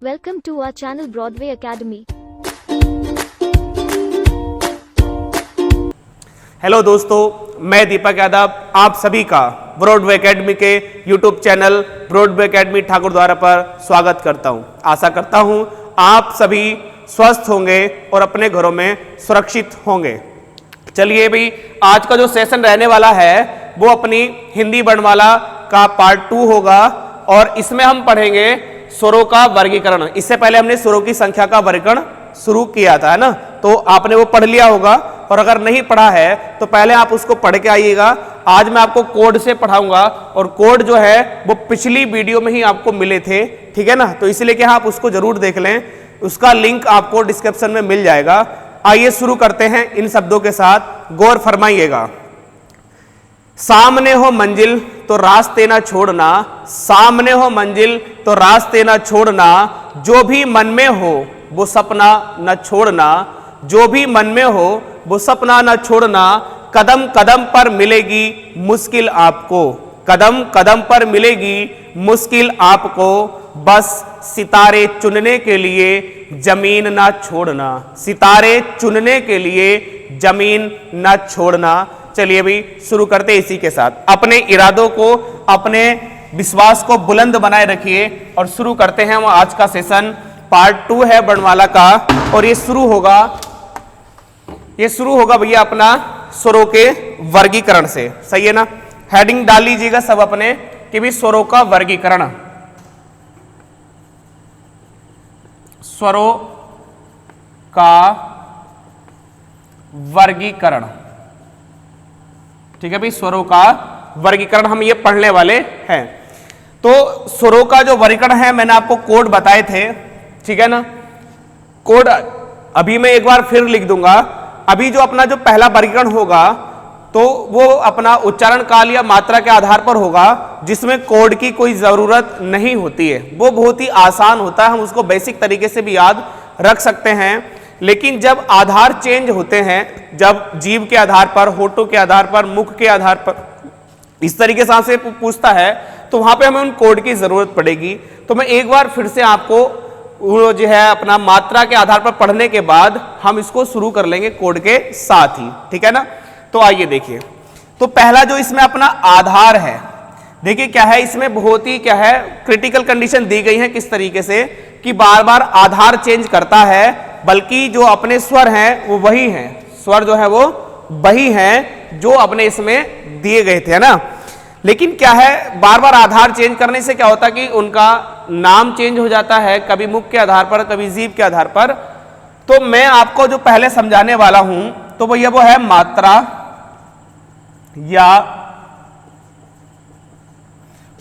Welcome to our channel Broadway Academy. Hello दोस्तों, मैं दीपक यादव आप सभी का ब्रॉडवे एकेडमी के YouTube channel Broadway academy Thakur द्वारा पर स्वागत करता हूं। आशा करता हूं आप सभी स्वस्थ होंगे और अपने घरों में सुरक्षित होंगे। चलिए भाई, आज का जो सेशन रहने वाला है वो अपनी हिंदी वर्णमाला का पार्ट 2 होगा और इसमें हम पढ़ेंगे स्वरों का वर्गीकरण। इससे पहले हमने स्वरों की संख्या का वर्गीकरण शुरू किया था, है ना, तो आपने वो पढ़ लिया होगा और अगर नहीं पढ़ा है तो पहले आप उसको पढ़ के आइएगा। आज मैं आपको कोड से पढ़ाऊंगा और कोड जो है वो पिछली वीडियो में ही आपको मिले थे, ठीक है ना, तो इसलिए कि आप उसको जरूर देख लें, उसका लिंक आपको डिस्क्रिप्शन में मिल जाएगा। आइए शुरू करते हैं इन शब्दों के साथ, गौर फरमाइएगा। सामने हो मंजिल तो रास्ते ना छोड़ना, सामने हो मंजिल तो रास्ते ना छोड़ना, जो भी मन में हो वो सपना न छोड़ना, जो भी मन में हो वो सपना न छोड़ना, कदम कदम पर मिलेगी मुश्किल आपको, कदम कदम पर मिलेगी मुश्किल आपको, बस सितारे चुनने के लिए जमीन ना छोड़ना, सितारे चुनने के लिए जमीन ना छोड़ना। चलिए भी शुरू करते इसी के साथ। अपने इरादों को, अपने विश्वास को बुलंद बनाए रखिए और शुरू करते हैं आज का सेशन। पार्ट 2 है वर्णमाला का और ये शुरू होगा भैया अपना स्वरों के वर्गीकरण से। सही है ना, हेडिंग डाल लीजिएगा सब अपने कि भी स्वरों का वर्गीकरण, स्वरों का वर्गीकरण, ठीक है भाई, स्वरों का वर्गीकरण हम ये पढ़ने वाले हैं। तो स्वरों का जो वर्गीकरण है मैंने आपको कोड बताए थे, ठीक है ना, कोड अभी मैं एक बार फिर लिख दूंगा। अभी जो अपना जो पहला वर्गीकरण होगा तो वो अपना उच्चारण काल या मात्रा के आधार पर होगा, जिसमें कोड की कोई जरूरत नहीं होती है, वो बहुत ही आसान होता है, हम उसको बेसिक तरीके से भी याद रख सकते हैं। लेकिन जब आधार चेंज होते हैं, जब जीभ के आधार पर, होठों के आधार पर, मुख के आधार पर इस तरीके से आपसे पूछता है तो वहां पे हमें उन कोड की जरूरत पड़ेगी। तो मैं एक बार फिर से आपको वो जो है अपना मात्रा के आधार पर पढ़ने के बाद हम इसको शुरू कर लेंगे कोड के साथ ही, ठीक है ना। तो आइए देखिए, तो पहला जो इसमें अपना आधार है, देखिए क्या है, इसमें बहुत ही क्या है क्रिटिकल कंडीशन दी गई है, किस तरीके से कि बार बार आधार चेंज करता है, बल्कि जो अपने स्वर हैं वो वही हैं, स्वर जो है वो वही हैं जो अपने इसमें दिए गए थे, है ना। लेकिन क्या है, बार बार आधार चेंज करने से क्या होता है कि उनका नाम चेंज हो जाता है, कभी मुख के आधार पर, कभी जीभ के आधार पर। तो मैं आपको जो पहले समझाने वाला हूं तो भैया वो है मात्रा या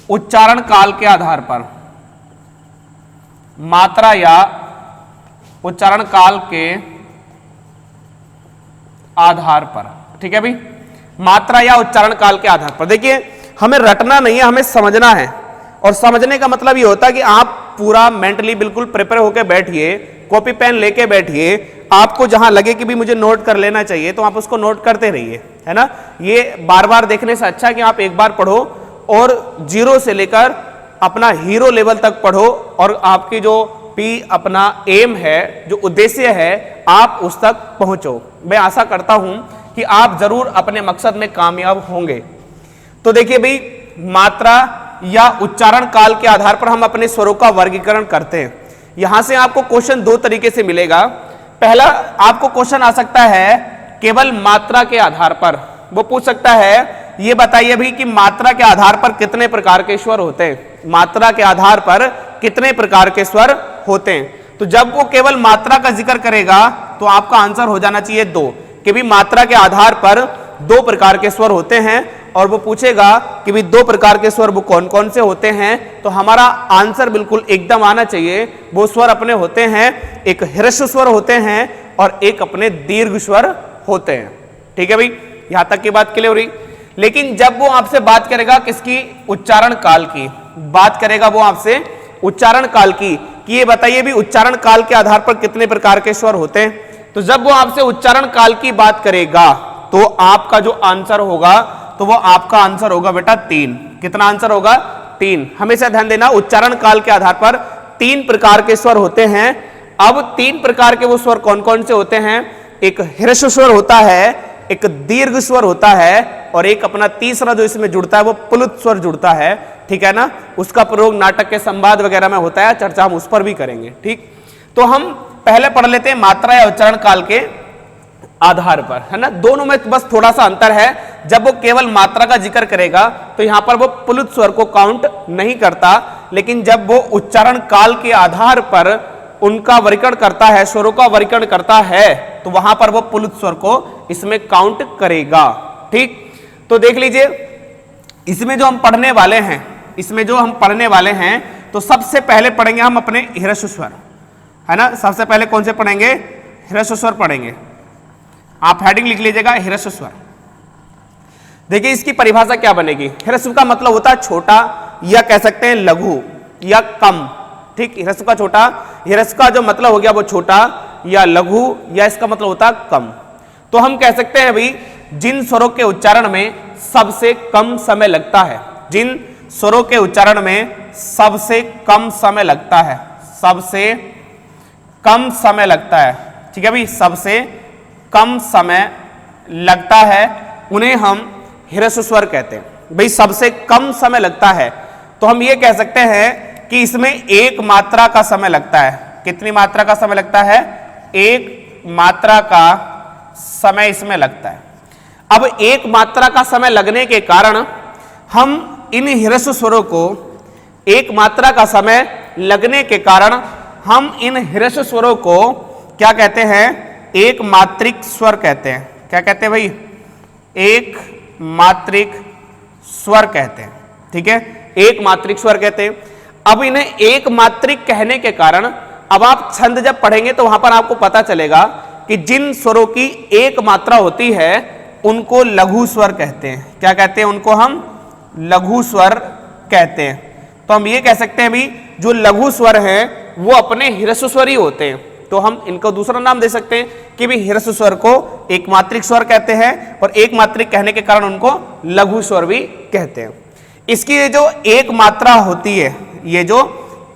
उच्चारण काल के आधार पर, मात्रा या उच्चारण काल के आधार पर, ठीक है भाई, मात्रा या उच्चारण काल के आधार पर। देखिए हमें रटना नहीं है, हमें समझना है, और समझने का मतलब ये होता है कि आप पूरा मेंटली बिल्कुल प्रिपेयर होकर बैठिए, कॉपी पेन लेके बैठिए, आपको जहां लगे कि भी मुझे नोट कर लेना चाहिए तो आप उसको नोट करते रहिए, है ना। ये बार बार देखने से अच्छा है कि आप एक बार पढ़ो और 0 से लेकर अपना हीरो लेवल तक पढ़ो और आपकी जो अपना एम है, जो उद्देश्य है, आप उस तक पहुंचो। मैं आशा करता हूं कि आप जरूर अपने मकसद में कामयाब होंगे। तो देखिए भाई, मात्रा या उच्चारण काल के आधार पर हम अपने स्वरों का वर्गीकरण करते हैं। यहां से आपको क्वेश्चन 2 तरीके से मिलेगा। पहला आपको क्वेश्चन आ सकता है केवल मात्रा के आधार पर, वो पूछ सकता है ये बताइए भी कि मात्रा के आधार पर कितने प्रकार के स्वर होते हैं, मात्रा के आधार पर कितने प्रकार के स्वर होते हैं। तो जब वो केवल मात्रा का जिक्र करेगा तो आपका आंसर हो जाना चाहिए 2, कि भी मात्रा के आधार पर 2 प्रकार के स्वर होते हैं, और वो पूछेगा कि भी 2 प्रकार के स्वर वो कौन कौन से होते हैं, तो हमारा आंसर बिल्कुल एकदम आना चाहिए। वो स्वर अपने होते हैं, एक ह्रस्व स्वर होते हैं और एक अपने दीर्घ स्वर होते हैं, ठीक है भाई, यहां तक की बात क्लियर हुई। लेकिन जब वो आपसे बात करेगा किसकी, उच्चारण काल की बात करेगा, वो आपसे उच्चारण काल की, कि ये बताइए भी उच्चारण काल के आधार पर कितने प्रकार के स्वर होते हैं। तो जब वो आपसे उच्चारण काल की बात करेगा तो आपका जो आंसर होगा तो वो आपका आंसर होगा बेटा 3। कितना आंसर होगा? 3। हमेशा ध्यान देना, उच्चारण काल के आधार पर तीन प्रकार के स्वर होते हैं। अब तीन प्रकार के वो स्वर कौन कौन से होते हैं? एक ह्रस्व स्वर होता है, एक दीर्घ स्वर होता है, और एक अपना तीसरा जो इसमें जुड़ता है वो प्लुत स्वर जुड़ता है। ठीक है ना, उसका प्रयोग नाटक के संवाद वगैरह में होता है, चर्चा हम उस पर भी करेंगे। ठीक, तो हम पहले पढ़ लेते हैं मात्रा या उच्चारण काल के आधार पर, है ना। दोनों में बस थोड़ा सा अंतर है, जब वो केवल मात्रा का जिक्र करेगा तो यहां पर वो प्लुत स्वर को काउंट नहीं करता, लेकिन जब वो उच्चारण काल के आधार पर उनका वर्गीकरण करता है, स्वरों का वर्गीकरण करता है, तो वहां पर वो प्लुत स्वर को इसमें काउंट करेगा। ठीक, तो देख लीजिए, इसमें जो हम पढ़ने वाले हैं, तो सबसे पहले पढ़ेंगे हम अपने ह्रस्व स्वर, है ना। सबसे पहले कौन से पढ़ेंगे? ह्रस्व स्वर पढ़ेंगे। आप हेडिंग लिख लीजिएगा, ह्रस्व स्वर। देखिए इसकी परिभाषा क्या बनेगी। ह्रस्व का मतलब होता है छोटा, या कह सकते हैं लघु या कम। ठीक, ह्रस्व का छोटा, ह्रस्व का जो मतलब हो गया वो छोटा या लघु, या इसका मतलब होता है कम। तो हम कह सकते हैं भाई जिन स्वरों के उच्चारण में सबसे कम समय लगता है, जिन स्वरों के उच्चारण में सबसे कम समय लगता है, सबसे कम समय लगता है, ठीक है भाई, सबसे कम समय लगता है, उन्हें हम ह्रस्व स्वर कहते हैं। भाई सबसे कम समय लगता है तो हम ये कह सकते हैं कि इसमें एक मात्रा का समय लगता है। कितनी मात्रा का समय लगता है? एक मात्रा का समय इसमें लगता है। अब एक मात्रा का समय लगने के कारण हम इन ह्रस्व स्वरों को, एक मात्रा का समय लगने के कारण हम इन ह्रस्व स्वरों को क्या कहते हैं? एक मात्रिक स्वर कहते हैं। क्या कहते हैं भाई? एक मात्रिक स्वर कहते हैं। ठीक है, एक मात्रिक स्वर कहते हैं। अब इन्हें एक मात्रिक कहने के कारण अब आप छंद जब पढ़ेंगे तो वहां पर आपको पता चलेगा कि जिन स्वरों की एक मात्रा होती है उनको लघु स्वर कहते हैं। क्या कहते हैं? उनको हम लघु स्वर कहते हैं। तो हम ये कह सकते हैं भी जो लघु स्वर हैं वो अपने ह्रस्व स्वर ही होते हैं, तो हम इनको दूसरा नाम दे सकते हैं कि भी ह्रस्व स्वर को एक मात्रिक स्वर कहते हैं, और एक मात्रिक कहने के कारण उनको लघु स्वर भी कहते हैं। इसकी ये जो एक मात्रा होती है, ये जो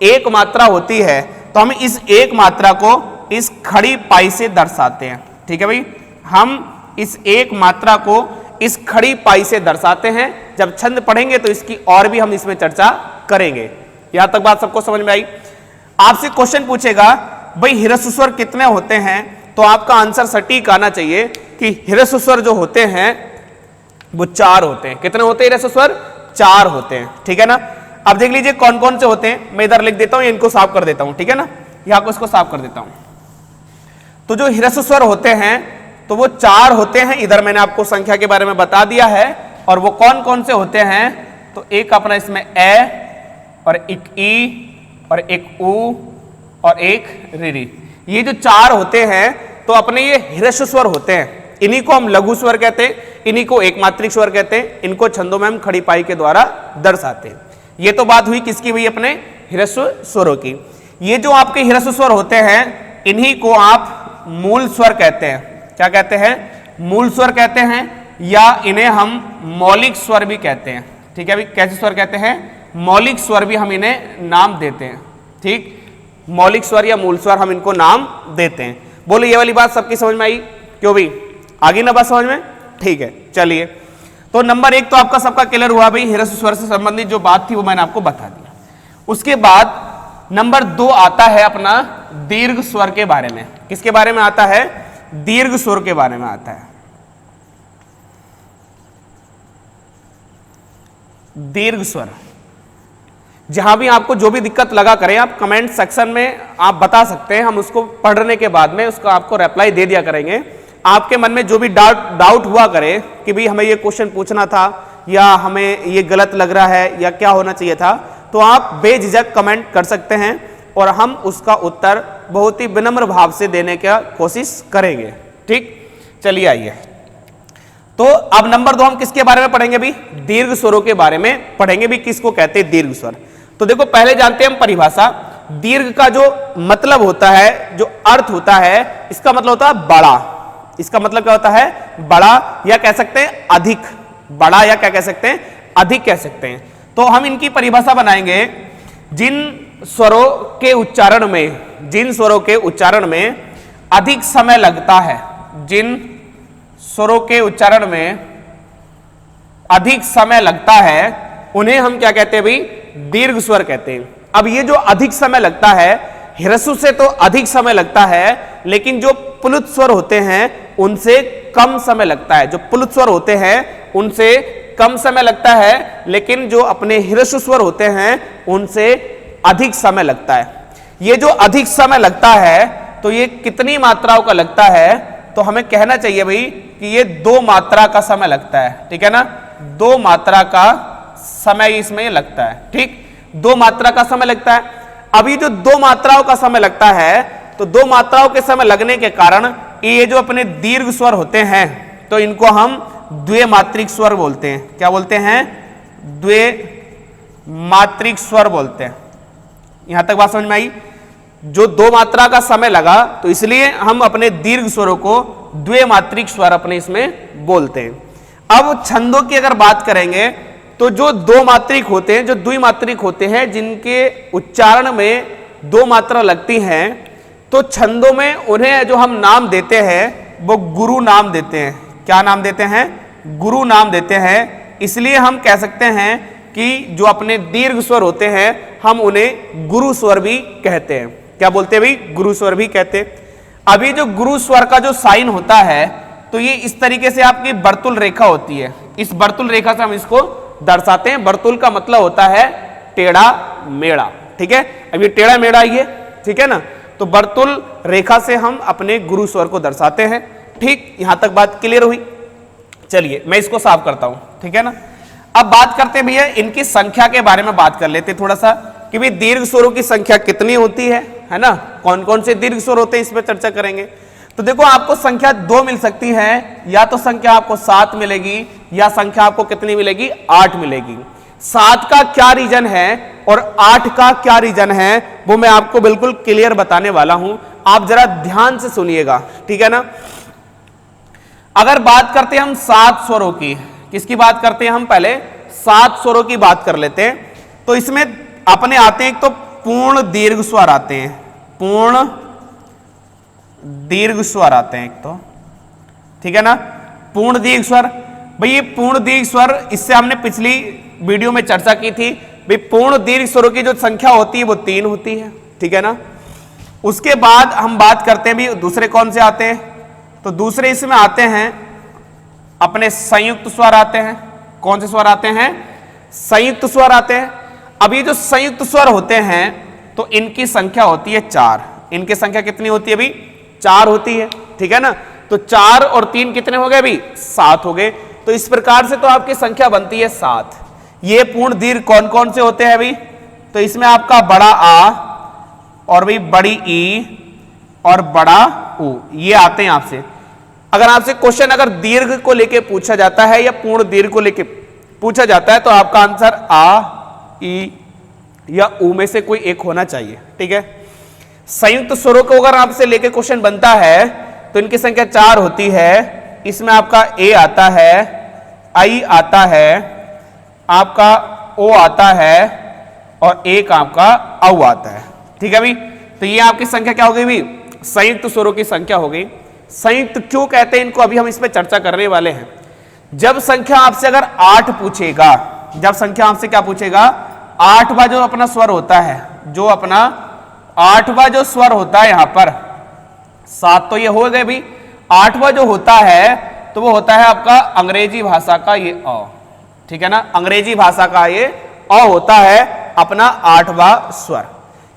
एक मात्रा होती है, तो हम इस एक मात्रा को इस खड़ी पाई से दर्शाते हैं। ठीक है भाई, हम इस एक मात्रा को इस खड़ी पाई से दर्शाते हैं। जब छंद पढ़ेंगे तो इसकी और भी हम इसमें चर्चा करेंगे। यहां तक बात सबको समझ में आई? आपसे क्वेश्चन पूछेगा भाई ह्रस्व स्वर कितने होते हैं, तो आपका आंसर सटीक आना चाहिए कि ह्रस्व स्वर जो होते हैं वो 4 होते हैं। कितने होते हैं ह्रस्व स्वर? 4 होते हैं। ठीक है ना। अब देख लीजिए कौन कौन से होते हैं। मैं इधर लिख देता हूं, इनको साफ कर देता हूं। ठीक है ना, यहां को इसको साफ कर देता हूं। तो जो ह्रस्व स्वर होते हैं तो वो 4 होते हैं। इधर मैंने आपको संख्या के बारे में बता दिया है। और वो कौन कौन से होते हैं? तो एक अपना इसमें ए, और एक ई, और एक ऊ, और एक री। ये जो 4 होते हैं तो अपने ये ह्रस्व स्वर होते हैं। इन्हीं को हम लघु स्वर कहते हैं, इन्हीं को एक मात्रिक स्वर कहते हैं। इनको छंदों में हम खड़ी पाई के द्वारा दर्शाते हैं। ये तो बात हुई किसकी हुई? अपने ह्रस्व स्वरों की। ये जो आपके ह्रस्व स्वर होते हैं इन्हीं को आप मूल स्वर कहते हैं। क्या कहते हैं? मूल स्वर कहते हैं, या इन्हें हम मौलिक स्वर भी कहते हैं। ठीक है भाई, कैसे स्वर कहते हैं? मौलिक स्वर भी हम इन्हें नाम देते हैं। ठीक, मौलिक स्वर या मूल स्वर हम इनको नाम देते हैं। बोलो ये वाली बात सबकी समझ में आई? क्यों भाई, आगे ना बात समझ में? ठीक है, चलिए। तो नंबर 1 तो आपका सबका क्लियर हुआ भाई, ह्रस्व स्वर से संबंधित जो बात थी वो मैंने आपको बता दिया। उसके बाद नंबर 2 आता है अपना दीर्घ स्वर के बारे में। किसके बारे में आता है? दीर्घ स्वर के बारे में आता है। दीर्घ स्वर, जहां भी आपको जो भी दिक्कत लगा करें आप कमेंट सेक्शन में आप बता सकते हैं। हम उसको पढ़ने के बाद में उसका आपको रिप्लाई दे दिया करेंगे। आपके मन में जो भी डाउट हुआ करे कि भाई हमें ये क्वेश्चन पूछना था, या हमें ये गलत लग रहा है, या क्या होना चाहिए था, तो आप बेझिझक कमेंट कर सकते हैं और हम उसका उत्तर बहुत ही विनम्र भाव से देने की कोशिश करेंगे। ठीक, चलिए आइए। तो अब नंबर 2 हम किसके बारे में पढ़ेंगे भी? दीर्घ स्वरों के बारे में पढ़ेंगे भी। किसको कहते हैं दीर्घ स्वर? तो देखो पहले जानते हैं हम परिभाषा। दीर्घ का जो मतलब होता है, जो अर्थ होता है, इसका मतलब होता है बड़ा। इसका मतलब क्या होता है? बड़ा, या कह सकते हैं अधिक। बड़ा, या क्या कह सकते हैं? अधिक कह सकते हैं। तो हम इनकी परिभाषा बनाएंगे। जिन स्वरों के उच्चारण में, जिन स्वरों के उच्चारण में अधिक समय लगता है, जिन स्वरों के उच्चारण में अधिक समय लगता है उन्हें हम क्या कहते हैं भाई, दीर्घ स्वर कहते हैं। अब ये जो अधिक समय लगता है, ह्रस्व से तो अधिक समय लगता है, लेकिन जो प्लुत स्वर होते हैं उनसे कम समय लगता है। जो प्लुत स्वर होते हैं उनसे कम समय लगता है, लेकिन जो अपने ह्रस्व स्वर होते हैं उनसे अधिक समय लगता है। ये जो अधिक समय लगता है तो ये कितनी मात्राओं का लगता है, तो हमें कहना चाहिए भाई कि ये 2 मात्रा का समय लगता है, ठीक है ना। 2 मात्रा का समय इसमें लगता है, ठीक, 2 मात्रा का समय लगता है। अभी जो 2 मात्राओं का समय लगता है, तो 2 मात्राओं के समय लगने के कारण ये जो अपने दीर्घ स्वर होते हैं तो इनको हम द्विमात्रिक स्वर बोलते हैं। क्या बोलते हैं? द्विमात्रिक स्वर बोलते हैं। यहां तक बात समझ में आई? जो 2 मात्रा का समय लगा तो इसलिए हम अपने दीर्घ स्वरों को द्विमात्रिक स्वर अपने इसमें बोलते हैं। अब छंदों की अगर बात करेंगे तो जो 2 मात्रिक होते हैं, जो द्विमात्रिक होते हैं, जिनके उच्चारण में 2 मात्रा लगती हैं, तो छंदों में उन्हें जो हम नाम देते हैं वो गुरु नाम देते हैं। क्या नाम देते हैं? गुरु नाम देते हैं। इसलिए हम कह सकते हैं कि जो अपने दीर्घ स्वर होते हैं हम उन्हें गुरु स्वर भी कहते हैं। क्या बोलते हैं भाई? गुरु स्वर भी कहते हैं। अभी जो गुरु स्वर का जो साइन होता है तो ये इस तरीके से आपकी वर्तुल रेखा होती है। इस वर्तुल रेखा से हम इसको दर्शाते हैं। वर्तुल का मतलब होता है टेढ़ा मेढ़ा, ठीक है। अब ये टेढ़ा मेढ़ा ये, ठीक है ना। तो वर्तुल रेखा से हम अपने गुरु स्वर को दर्शाते हैं, ठीक। यहां तक बात क्लियर हुई? चलिए मैं इसको साफ करता हूं, ठीक है ना। अब बात करते हैं भैया इनकी संख्या के बारे में बात कर लेते हैं थोड़ा सा कि भाई दीर्घ स्वरों की संख्या कितनी होती है ना। कौन कौन से दीर्घ स्वर होते हैं इस पर चर्चा करेंगे। तो देखो आपको संख्या 2 मिल सकती है, या तो संख्या आपको 7 मिलेगी या संख्या आपको कितनी मिलेगी? 8 मिलेगी। 7 का क्या रीजन है और 8 का क्या रीजन है वो मैं आपको बिल्कुल क्लियर बताने वाला हूं। आप जरा ध्यान से सुनिएगा, ठीक है ना। अगर बात करते हैं हम 7 स्वरों की, किसकी बात करते हैं हम? पहले 7 स्वरों की बात कर लेते हैं। तो इसमें अपने आते हैं एक तो पूर्ण दीर्घ स्वर आते हैं, पूर्ण दीर्घ स्वर आते हैं एक तो, ठीक है ना। पूर्ण दीर्घ स्वर, भाई ये पूर्ण दीर्घ स्वर, इससे हमने पिछली वीडियो में चर्चा की थी। भाई पूर्ण दीर्घ स्वरों की जो संख्या होती है वो 3 होती है, ठीक है ना। उसके बाद हम बात करते हैं भी दूसरे कौन से आते हैं। तो दूसरे इसमें आते हैं अपने संयुक्त स्वर आते हैं। कौन से स्वर आते हैं? संयुक्त स्वर आते हैं। अब ये जो संयुक्त स्वर होते हैं तो इनकी संख्या होती है 4। इनकी संख्या कितनी होती है? अभी 4 होती है, ठीक है ना। तो 4 और 3 कितने हो गए? अभी 7 हो गए। तो इस प्रकार से तो आपकी संख्या बनती है 7। ये पूर्ण दीर्घ कौन कौन से होते हैं अभी? तो इसमें आपका बड़ा आ और भी बड़ी ई और बड़ा ऊ, ये आते हैं आपसे। अगर आपसे क्वेश्चन अगर दीर्घ को लेके पूछा जाता है या पूर्ण दीर्घ को लेके पूछा जाता है तो आपका आंसर आ, ई या ऊ में से कोई एक होना चाहिए, ठीक है। संयुक्त स्वरों को अगर आपसे लेके क्वेश्चन बनता है तो इनकी संख्या 4 होती है। इसमें आपका ए आता है, आई आता है, आपका ओ आता है और एक आपका औ आता है, ठीक है भाई। तो ये आपकी संख्या क्या हो गई भाई? संयुक्त स्वरों की संख्या हो गई। संयुक्त क्यों कहते हैं इनको, अभी हम इस पर चर्चा करने वाले हैं। जब संख्या आपसे अगर 8 पूछेगा, जब संख्या आपसे क्या पूछेगा? 8वां जो अपना स्वर होता है, जो अपना 8वां जो स्वर होता है यहां पर, 7 तो ये हो गए भाई। 8वां जो होता है तो वो होता है आपका अंग्रेजी भाषा का ये अ, ठीक है ना। अंग्रेजी भाषा का ये अ होता है अपना 8वां स्वर।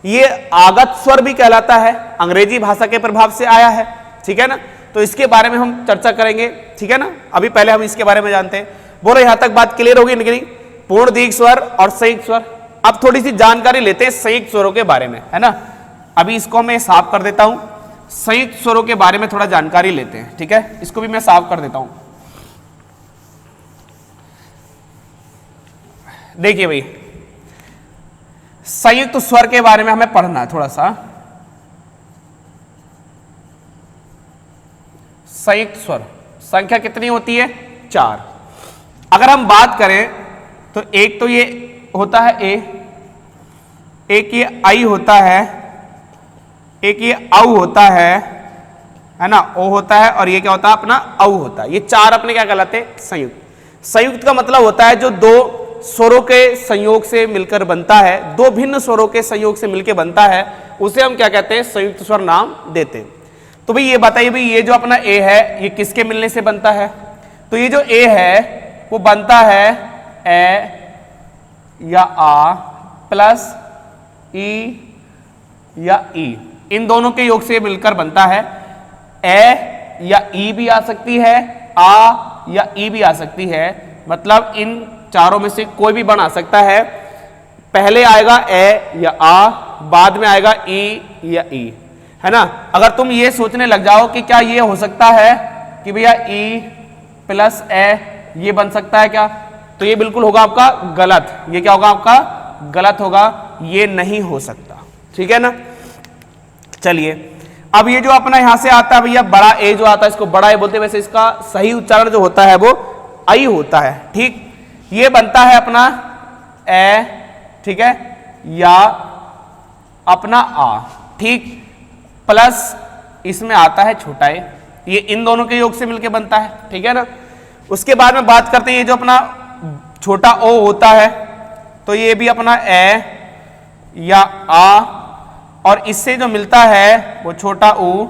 ये आगत स्वर भी कहलाता है, अंग्रेजी भाषा के प्रभाव से आया है, ठीक है ना। तो इसके बारे में हम चर्चा करेंगे, ठीक है ना। अभी पहले हम इसके बारे में जानते हैं। बोलो यहां तक बात क्लियर होगी नहीं? पूर्ण दीर्घ स्वर और संयुक्त स्वर। अब थोड़ी सी जानकारी लेते हैं संयुक्त स्वरों के बारे में, है ना। अभी इसको मैं साफ कर देता हूं। संयुक्त स्वरों के बारे में थोड़ा जानकारी लेते हैं, ठीक है। इसको भी मैं साफ कर देता हूं। देखिए भाई, संयुक्त स्वर के बारे में हमें पढ़ना है थोड़ा सा। संयुक्त स्वर संख्या कितनी होती है? 4। अगर हम बात करें तो एक तो ये होता है ए, एक ये आई होता है, एक ये औ होता है ना, ओ होता है, और ये क्या होता है अपना औ होता है। ये चार अपने क्या कहलाते हैं? संयुक्त। संयुक्त का मतलब होता है जो दो स्वरों के संयोग से मिलकर बनता है, दो भिन्न स्वरों के संयोग से मिलकर बनता है, उसे हम क्या कहते हैं? संयुक्त स्वर नाम देते हैं। तो भाई ये बताइए, भाई ये जो अपना ए है ये किसके मिलने से बनता है? तो ये जो ए है वो बनता है ए या आ प्लस ई या ई, इन दोनों के योग से मिलकर बनता है। ए या ई भी आ सकती है, आ या ई भी आ सकती है, मतलब इन चारों में से कोई भी बना सकता है। पहले आएगा ए या आ, बाद में आएगा ई या ई, है ना। अगर तुम ये सोचने लग जाओ कि क्या ये हो सकता है कि भैया ई प्लस ए ये बन सकता है क्या, तो ये बिल्कुल होगा आपका गलत। ये क्या होगा आपका? गलत होगा, ये नहीं हो सकता। ठीक है ना। चलिए अब ये जो अपना यहां से आता है भैया बड़ा ए जो आता है, इसको बड़ा ए बोलते हैं, वैसे इसका सही उच्चारण जो होता है वो आई होता है। ठीक, ये बनता है अपना ए, ठीक है, या अपना आ, ठीक, प्लस इसमें आता है छोटा ए, ये इन दोनों के योग से मिलके बनता है। ठीक है ना। उसके बाद में बात करते हैं ये जो अपना छोटा ओ होता है, तो ये भी अपना ए या आ, और इससे जो मिलता है वो छोटा ऊ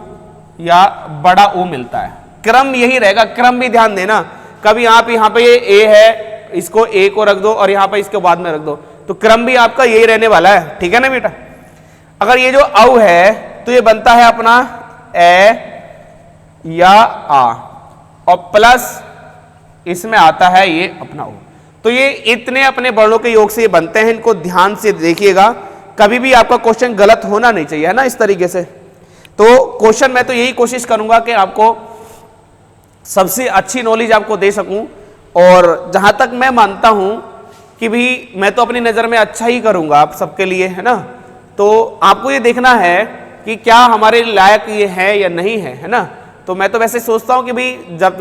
या बड़ा ऊ मिलता है। क्रम यही रहेगा, क्रम भी ध्यान देना। कभी आप यहाँ पे ये ए है, इसको ए को रख दो और यहाँ पे इसके बाद में रख दो, तो क्रम भी आपका यही रहने वाला है। ठीक है ना बेटा। अगर ये जो औ है तो ये बनता है अपना ए या आ, और प्लस इसमें आता है ये अपना ओ। तो ये इतने अपने वर्णों के योग से ये बनते हैं, इनको ध्यान से देखिएगा, कभी भी आपका क्वेश्चन गलत होना नहीं चाहिए, है ना, इस तरीके से। तो क्वेश्चन मैं तो यही कोशिश करूंगा कि आपको सबसे अच्छी नॉलेज आपको दे सकूं, और जहां तक मैं मानता हूं कि भी मैं तो अपनी नज़र में अच्छा ही करूंगा आप सबके लिए, है ना। तो आपको ये देखना है कि क्या हमारे लायक ये है या नहीं है ना। तो मैं तो वैसे सोचता हूं कि भाई जब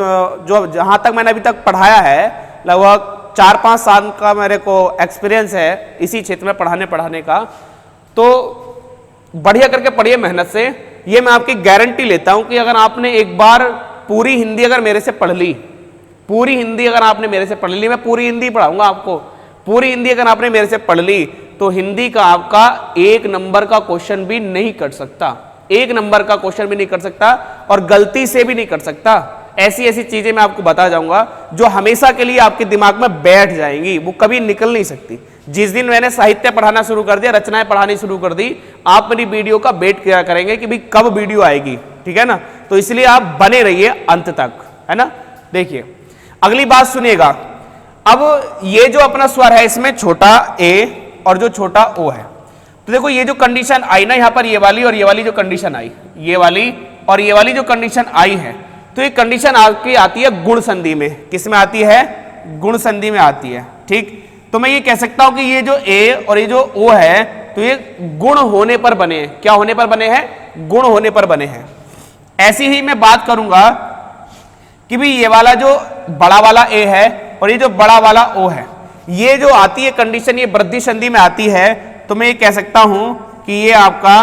जो जहां तक मैंने अभी तक पढ़ाया है, लगभग 4-5 साल का मेरे को एक्सपीरियंस है इसी क्षेत्र में पढ़ाने का, तो बढ़िया करके पढ़िए मेहनत से। ये मैं आपकी गारंटी लेता हूं कि अगर आपने एक बार पूरी हिंदी अगर मेरे से पढ़ ली, पूरी हिंदी अगर आपने मेरे से पढ़ ली, मैं पूरी हिंदी पढ़ाऊंगा आपको, पूरी हिंदी अगर आपने मेरे से पढ़ ली तो हिंदी का आपका 1 नंबर का क्वेश्चन भी नहीं कट सकता, 1 नंबर का क्वेश्चन भी नहीं कर सकता, और गलती से भी नहीं कर सकता। ऐसी ऐसी चीजें मैं आपको बता जाऊंगा जो हमेशा के लिए आपके दिमाग में बैठ जाएंगी, वो कभी निकल नहीं सकती। जिस दिन मैंने साहित्य पढ़ाना शुरू कर दिया, रचनाएं पढ़ानी शुरू कर दी, आप मेरी वीडियो का वेट किया करेंगे कि भाई कब वीडियो आएगी। ठीक है ना। तो इसलिए आप बने रहिए अंत तक, है ना। देखिए अगली बात सुनिएगा। अब ये जो अपना स्वर है इसमें छोटा ए और जो छोटा ओ है, तो देखो ये जो कंडीशन आई ना यहाँ पर, ये वाली और ये वाली जो कंडीशन आई, ये वाली और ये वाली जो कंडीशन आई है, तो ये कंडीशन आपकी आती है गुण संधि में। किस में आती है? गुण संधि में आती है। ठीक, तो मैं ये कह सकता हूं कि ये जो ए और ये जो ओ है, तो ये गुण होने पर बने हैं। क्या होने पर बने हैं? गुण होने पर बने हैं। ऐसी ही मैं बात करूंगा कि भी ये वाला जो बड़ा वाला ए है और ये जो बड़ा वाला ओ है, ये जो आती है कंडीशन, ये वृद्धि संधि में आती है, तो मैं ये कह सकता हूं कि ये आपका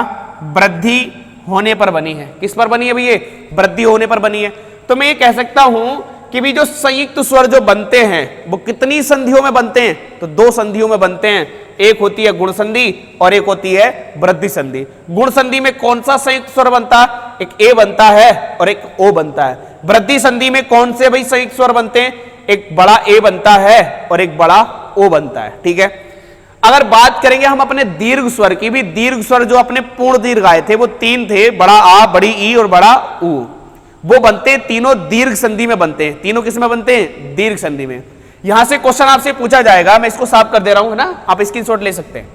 वृद्धि होने पर बनी है। किस पर बनी है भैया? वृद्धि होने पर बनी है। तो मैं ये कह सकता हूं कि भी जो संयुक्त स्वर जो बनते हैं वो कितनी संधियों में बनते हैं? तो 2 संधियों में बनते हैं। एक होती है गुण संधि और एक होती है वृद्धि संधि। गुण संधि में कौन सा संयुक्त स्वर बनता है? एक ए बनता है और एक ओ बनता है। वृद्धि संधि में कौन से भाई संयुक्त स्वर बनते हैं? एक बड़ा ए बनता है और एक बड़ा ओ बनता है। ठीक है। अगर बात करेंगे हम अपने दीर्घ स्वर की, भी दीर्घ स्वर जो अपने पूर्ण दीर्घ आए थे वो 3 थे, बड़ा आ, बड़ी ई और बड़ा ऊ। वो बनते तीनों दीर्घ संधि में बनते हैं। तीनों किस में बनते हैं? दीर्घ संधि में। यहां से क्वेश्चन आपसे पूछा जाएगा, मैं इसको साफ कर दे रहा हूं, है ना, आप स्क्रीनशॉट ले सकते हैं।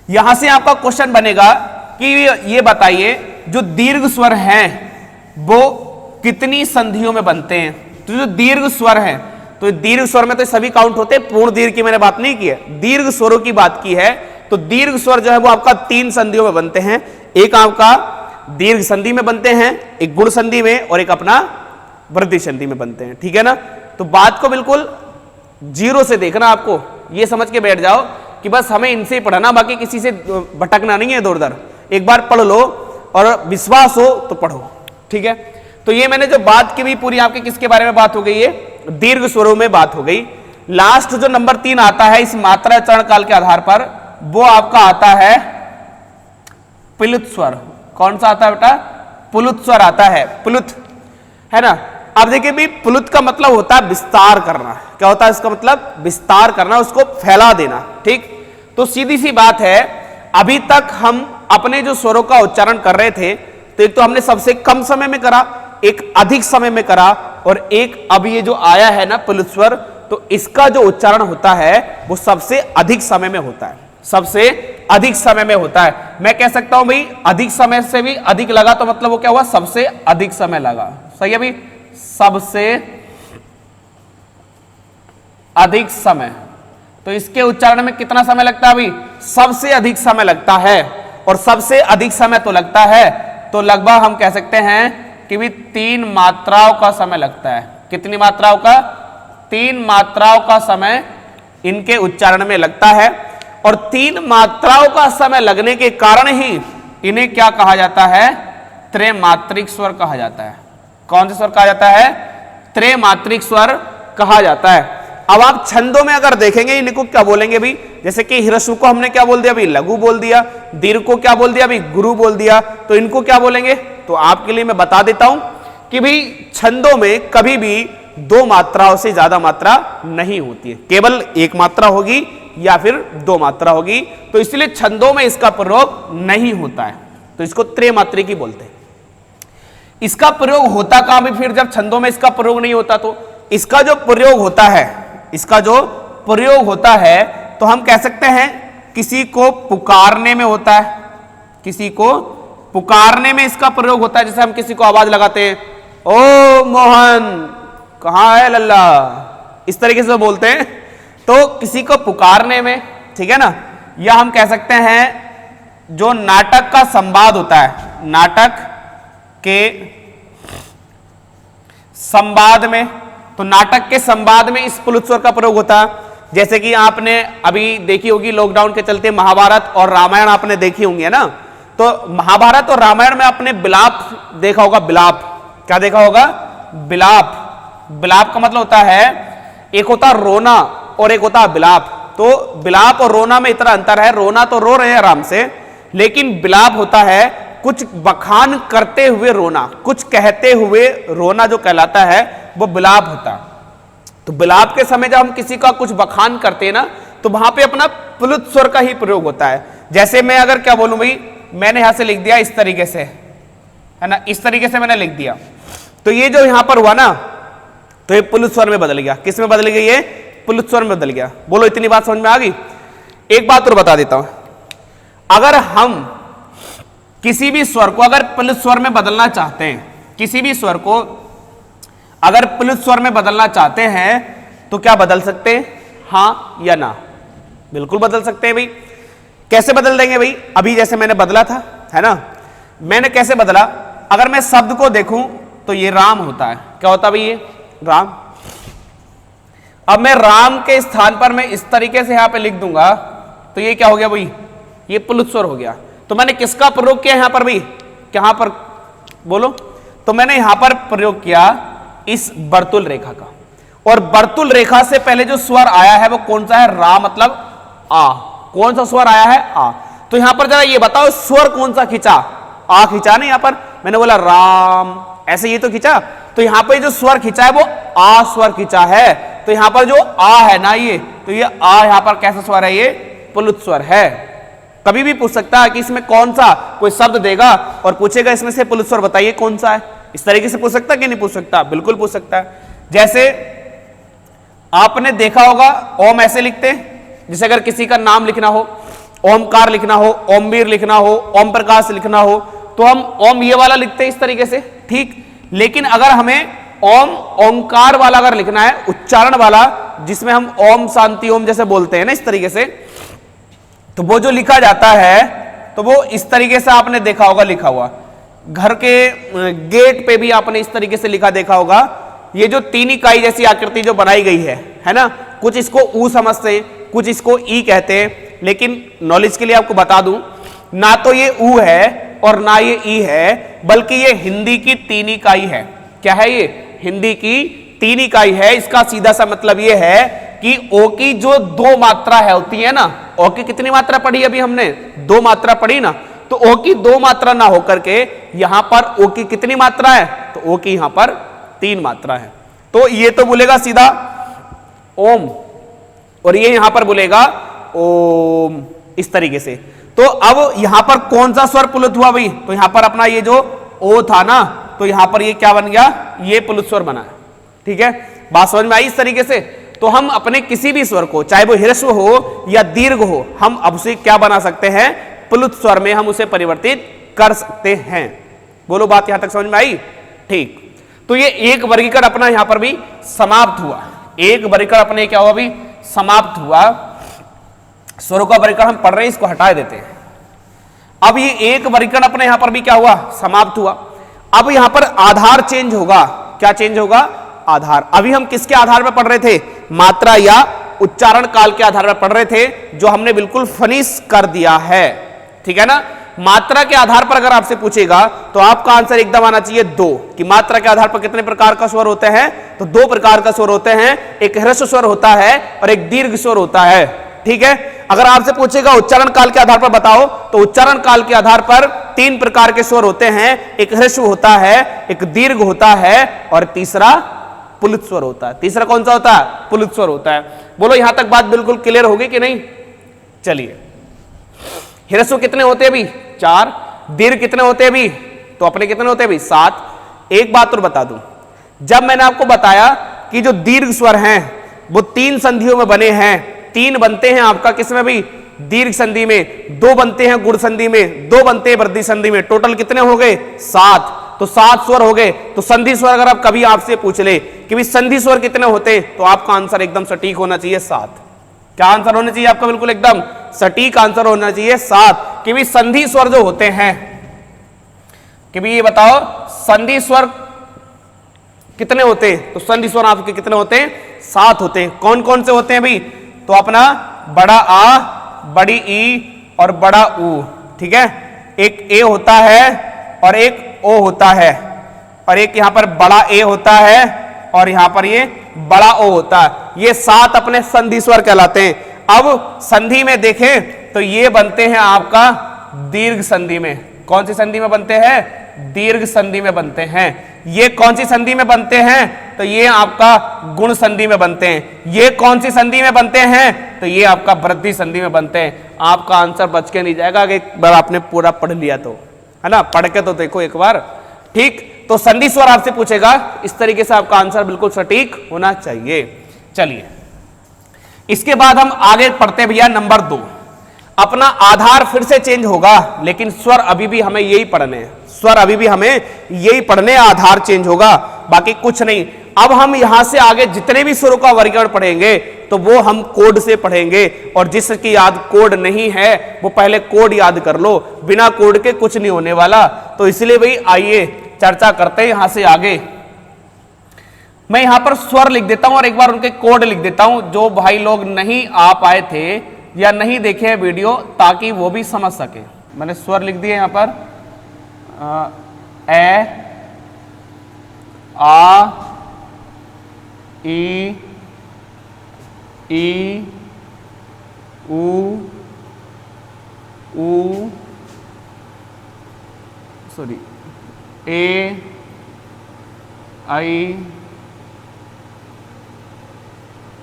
यहां से आपका क्वेश्चन बनेगा कि ये बताइए जो दीर्घ स्वर हैं वो कितनी संधियों में बनते हैं। तो जो दीर्घ स्वर है, तो दीर्घ स्वर में तो सभी काउंट होते हैं, पूर्ण दीर्घ की मैंने बात नहीं की है, दीर्घ स्वरों की बात की है। तो दीर्घ स्वर जो है वो आपका 3 संधियों में बनते हैं। एक आपका दीर्घ संधि में बनते हैं, एक गुण संधि में, और एक अपना वृद्धि संधि में बनते हैं। ठीक है ना। तो बात को बिल्कुल जीरो से देखना, आपको ये समझ के बैठ जाओ कि बस हमें इनसे ही पढ़ना, बाकी किसी से भटकना नहीं है इधर उधर। एक बार पढ़ लो और विश्वास हो तो पढ़ो, ठीक है। तो ये मैंने जो बात की भी पूरी आपके किसके बारे में बात हो गई है, दीर्घ स्वरों में बात हो गई। लास्ट जो नंबर 3 आता है इस मात्रा चरण काल के आधार पर, वो आपका आता है प्लुत स्वर। कौन सा आता है बेटा, प्लुत स्वर आता है, प्लुत, है ना। अब देखिए भी प्लुत का मतलब होता है विस्तार करना। क्या होता है इसका मतलब, विस्तार करना, उसको फैला देना, ठीक। तो सीधी सी बात है, अभी तक हम अपने जो स्वरों का उच्चारण कर रहे थे, तो एक तो हमने सबसे कम समय में करा, एक अधिक समय में करा, और एक अब ये जो आया है ना प्लुत स्वर, तो इसका जो उच्चारण होता है वो सबसे अधिक समय में होता है, सबसे अधिक समय में होता है। मैं कह सकता हूं भाई अधिक समय से भी अधिक लगा, तो मतलब वो क्या हुआ, सबसे अधिक समय लगा। सही है भाई, सबसे अधिक समय। तो इसके उच्चारण में कितना समय लगता है भाई, सबसे अधिक समय लगता है। और सबसे अधिक समय तो लगता है, तो लगभग हम कह सकते हैं कि भी 3 मात्राओं का समय लगता है। कितनी मात्राओं का, 3 मात्राओं का समय इनके उच्चारण में लगता है। और 3 मात्राओं का समय लगने के कारण ही इन्हें क्या कहा जाता है, त्रैमात्रिक स्वर कहा जाता है। कौन से स्वर कहा जाता है, त्रैमात्रिक स्वर कहा जाता है। अब आप छंदों में अगर देखेंगे इनको क्या बोलेंगे भी, जैसे कि ह्रस्व को हमने क्या बोल दिया भी, लघु बोल दिया, दीर्घ को क्या बोल दिया भी, गुरु बोल दिया, तो इनको क्या बोलेंगे। तो आपके लिए मैं बता देता हूं कि भाई छंदों में कभी भी 2 मात्राओं से ज्यादा मात्रा नहीं होती है, केवल 1 मात्रा होगी या फिर 2 मात्रा होगी। तो इसलिए छंदों में इसका प्रयोग नहीं होता है, तो इसको त्रैमात्रिकी बोलते हैं। इसका प्रयोग होता कहां भी फिर, जब छंदों में इसका प्रयोग नहीं होता, तो इसका जो प्रयोग होता है, इसका जो प्रयोग होता है, तो हम कह सकते हैं किसी को पुकारने में होता है, किसी को पुकारने में इसका प्रयोग होता है। जैसे हम किसी को आवाज लगाते हैं, ओ मोहन कहां है लल्ला, इस तरीके से बोलते हैं, तो किसी को पुकारने में, ठीक है ना। या हम कह सकते हैं जो नाटक का संवाद होता है, नाटक के संवाद में, तो नाटक के संवाद में इस प्लुत स्वर का प्रयोग होता है। जैसे कि आपने अभी देखी होगी लॉकडाउन के चलते महाभारत और रामायण आपने देखी होंगी, है ना। तो महाभारत और रामायण में आपने बिलाप देखा होगा, बिलाप, क्या देखा होगा, बिलाप। बिलाप का मतलब होता है, एक होता रोना और एक होता बिलाप। तो बिलाप और रोना में इतना अंतर है, रोना तो रो रहे हैं आराम से, लेकिन बिलाप होता है कुछ बखान करते हुए रोना, कुछ कहते हुए रोना जो कहलाता है वो बिलाप होता। तो बिलाप के समय जब हम किसी का कुछ बखान करते हैं ना, तो वहां पे अपना प्लुत स्वर का ही प्रयोग होता है। जैसे मैं अगर क्या बोलूं भाई, मैंने यहां से लिख दिया इस तरीके से, है ना, इस तरीके से मैंने लिख दिया, तो ये जो यहां पर हुआ ना, तो ये प्लुत स्वर में बदल गया। किस में बदल गई, ये प्लुत स्वर में बदल गया। बोलो इतनी बात समझ में आ गई। एक बात और बता देता हूं, अगर हम किसी भी स्वर को अगर प्लुत स्वर में बदलना चाहते हैं, किसी भी स्वर को अगर प्लुत स्वर में बदलना चाहते हैं, तो क्या बदल सकते हैं, हां या ना, बिल्कुल बदल सकते हैं भाई। कैसे बदल देंगे भाई, अभी जैसे मैंने बदला था, है ना, मैंने कैसे बदला, अगर मैं शब्द को देखूं तो ये राम होता है, क्या होता है भाई, ये राम। अब मैं राम के स्थान पर मैं इस तरीके से यहां पे लिख दूंगा, तो ये क्या हो गया भाई, ये प्लुत स्वर हो गया। तो मैंने किसका प्रयोग किया यहां पर भाई, कहां पर बोलो, तो मैंने यहां पर प्रयोग किया इस वर्तुल रेखा का। और वर्तुल रेखा से पहले जो स्वर आया है वो कौन सा है, रा मतलब आ। कौन सा स्वर आया है, आ। तो यहां पर जरा ये बताओ स्वर कौन सा खींचा, आ खींचा नहीं, यहां पर मैंने बोला राम, ऐसे ये तो खींचा। तो यहां पर जो स्वर खींचा है वो आ स्वर खींचा है। तो यहां पर जो आ है ना, ये तो ये आ यहां पर कैसा स्वर है, ये प्लुत स्वर है। कभी भी पूछ सकता है कि इसमें कौन सा, कोई शब्द देगा और पूछेगा इसमें से प्लुत स्वर बताइए कौन सा है, इस तरीके से पूछ सकता है कि नहीं पूछ सकता, बिल्कुल पूछ सकता है। जैसे आपने देखा होगा ओम ऐसे लिखते हैं, जैसे अगर किसी का नाम लिखना हो, ओमकार लिखना हो, ओमवीर लिखना हो, ओम प्रकाश लिखना हो, तो हम ओम ये वाला लिखते हैं इस तरीके से, ठीक। लेकिन अगर हमें ओम ओंकार वाला अगर लिखना है, उच्चारण वाला, जिसमें हम ओम शांति ओम जैसे बोलते हैं ना इस तरीके से, तो वो जो लिखा जाता है तो वो इस तरीके से आपने देखा होगा लिखा हुआ। घर के गेट पे भी आपने इस तरीके से लिखा देखा होगा। ये जो 3 इकाई जैसी आकृति जो बनाई गई है ना, कुछ इसको ऊ समझते हैं, कुछ इसको ई कहते हैं, लेकिन नॉलेज के लिए आपको बता दूं, ना तो ये ऊ है और ना ये ई है, बल्कि ये हिंदी की 3 इकाई है। क्या है ये? हिंदी की 3 इकाई है। इसका सीधा सा मतलब ये है कि ओ की जो 2 मात्रा है होती है ना, ओ की कितनी मात्रा पढ़ी अभी हमने? 2 मात्रा पढ़ी ना, तो ओ की 2 मात्रा ना होकर के यहां पर ओ की कितनी मात्रा है? तो ओ की यहां पर 3 मात्रा है। तो ये तो बोलेगा सीधा ओम, और ये यहां पर बोलेगा ओम, इस तरीके से। तो अब यहां पर कौन सा स्वर पुलुत हुआ भाई? तो यहां पर अपना ये जो ओ था ना, तो यहां पर ये क्या बन गया? ये पुलुत स्वर बना है। ठीक है, बात समझ में आई इस तरीके से? तो हम अपने किसी भी स्वर को, चाहे वो ह्रस्व हो या दीर्घ हो, हम अब से क्या बना सकते हैं? पुलुत स्वर में हम उसे परिवर्तित कर सकते हैं। बोलो, बात यहां तक समझ में आई? ठीक, तो ये एक वर्गीकरण अपना यहां पर भी समाप्त हुआ। एक वर्गीकरण अपने क्या हुआ? भी समाप्त हुआ। स्वरों का वर्गीकरण हम पढ़ रहे हैं, इसको हटा देते हैं। अब ये एक वर्गीकरण अपने यहां पर भी क्या हुआ? समाप्त हुआ। अब यहां पर आधार चेंज होगा। क्या चेंज होगा? आधार। अभी हम किसके आधार पर पढ़ रहे थे? मात्रा या उच्चारण काल के आधार पर पढ़ रहे थे, जो हमने बिल्कुल फिनिश कर दिया है। ठीक है ना? मात्रा के आधार पर अगर आपसे पूछेगा तो आपका आंसर एकदम आना चाहिए 2, कि मात्रा के आधार पर कितने प्रकार का स्वर होते हैं? तो 2 प्रकार का स्वर होते हैं, एक ह्रस्व स्वर होता है और एक दीर्घ स्वर होता है। ठीक है, अगर आपसे पूछेगा उच्चारण काल के आधार पर बताओ, तो उच्चारण काल के आधार पर 3 प्रकार के स्वर होते हैं, एक ह्रस्व होता है, एक दीर्घ होता है और तीसरा पुलुत स्वर होता है। तीसरा कौन सा होता है? पुलुत स्वर होता है। बोलो, यहां तक बात बिल्कुल क्लियर होगी कि नहीं? चलिए, ह्रस्व कितने होते हैं भी? 4। दीर्घ कितने होते हैं भी? तो अपने कितने होते हैं भी? 7। एक बात और बता दूं, जब मैंने आपको बताया कि जो दीर्घ स्वर हैं वो 3 संधियों में बने हैं, 3 बनते हैं आपका किसमें भी? दीर्घ संधि में, 2 बनते हैं गुण संधि में, 2 बनते हैं वृद्धि संधि में, टोटल कितने हो गए? 7। तो 7 स्वर हो गए। तो संधि स्वर अगर आप कभी आपसे पूछ ले कि भी संधि स्वर कितने होते हैं, तो आपका आंसर एकदम सटीक होना चाहिए 7। क्या आंसर होना चाहिए आपका? बिल्कुल एकदम सटीक आंसर होना चाहिए 7। कि भी संधि स्वर जो होते हैं, कि भी ये बताओ संधि स्वर कितने होते हैं? तो संधि स्वर आपके कितने होते हैं? 7 होते हैं। कौन कौन से होते हैं भी? तो अपना बड़ा आ, बड़ी ई और बड़ा ऊ। ठीक है, एक ए होता है और एक ओ होता है, और एक यहां पर बड़ा ए होता है और यहां पर ये बड़ा ओ होता है। ये 7 अपने संधि स्वर कहलाते हैं। अब संधि में देखें तो ये बनते हैं आपका दीर्घ संधि में। कौन सी संधि में बनते हैं? दीर्घ संधि में बनते हैं। ये कौन सी संधि में बनते हैं? तो ये आपका गुण संधि में बनते हैं। ये कौन सी संधि में बनते हैं? तो ये आपका वृद्धि संधि में बनते हैं। आपका आंसर बच के नहीं जाएगा अगर एक बार आपने पूरा पढ़ लिया तो, है ना? पढ़ के तो देखो एक बार। ठीक, तो संधि स्वर आपसे पूछेगा, इस तरीके से आपका आंसर बिल्कुल सटीक होना चाहिए। चलिए, इसके बाद हम आगे पढ़ते भैया नंबर 2। अपना आधार फिर से चेंज होगा, लेकिन स्वर अभी भी हमें यही पढ़ने हैं। स्वर अभी भी हमें यही पढ़ने, आधार चेंज होगा, बाकी कुछ नहीं। अब हम यहां से आगे जितने भी स्वरों का वर्गीकरण पढ़ेंगे तो वो हम कोड से पढ़ेंगे, और जिसकी याद कोड नहीं है वो पहले कोड याद कर लो। बिना कोड के कुछ नहीं होने वाला। तो इसलिए भाई आइए चर्चा करते हैं यहां से आगे। मैं यहां पर स्वर लिख देता हूं और एक बार उनके कोड लिख देता हूं, जो भाई लोग नहीं आ पाए थे या नहीं देखे हैं वीडियो, ताकि वो भी समझ सके। मैंने स्वर लिख दिए यहां पर ए, आ, ई, ऊ, सॉरी, ए, आई,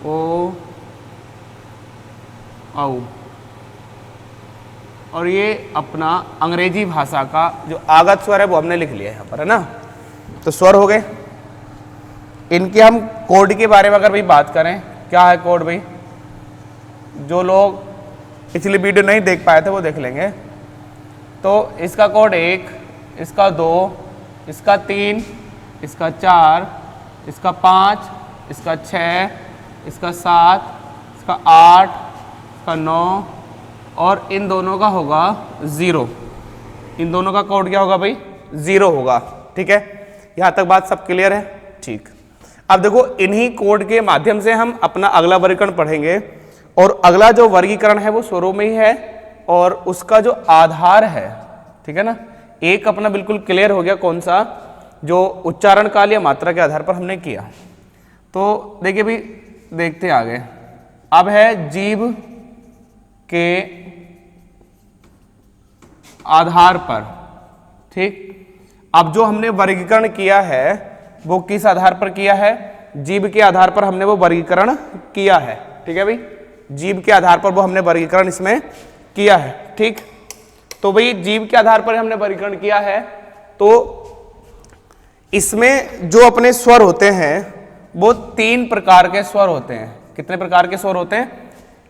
ओ, औ। और ये अपना अंग्रेजी भाषा का जो आगत स्वर है वो हमने लिख लिया है यहाँ पर, है ना? तो स्वर हो गए। इनके हम कोड के बारे में अगर भाई बात करें, क्या है कोड भाई? जो लोग पिछली वीडियो नहीं देख पाए थे वो देख लेंगे। तो इसका कोड 1, इसका 2, इसका 3, इसका 4, इसका 5, इसका 6, इसका 7, इसका 8, इसका 9 और इन दोनों का होगा 0। इन दोनों का कोड क्या होगा भाई? 0 होगा। ठीक है, यहां तक बात सब क्लियर है? ठीक। अब देखो, इन्हीं कोड के माध्यम से हम अपना अगला वर्गीकरण पढ़ेंगे, और अगला जो वर्गीकरण है वो स्वरों में ही है और उसका जो आधार है, ठीक है ना, एक अपना बिल्कुल क्लियर हो गया कौन सा, जो उच्चारण काल या मात्रा के आधार पर हमने किया। तो देखिए भी देखते हैं आगे। अब है जीव के आधार पर, ठीक। अब जो हमने वर्गीकरण किया है वो किस आधार पर किया है, जीव के आधार पर हमने वो वर्गीकरण किया है, ठीक है भाई, जीव के आधार पर वो हमने वर्गीकरण इसमें किया है, ठीक। तो भाई जीव के आधार पर हमने वर्गीकरण किया है, तो इसमें जो अपने स्वर होते हैं वो 3 प्रकार के स्वर होते हैं। कितने प्रकार के स्वर होते हैं?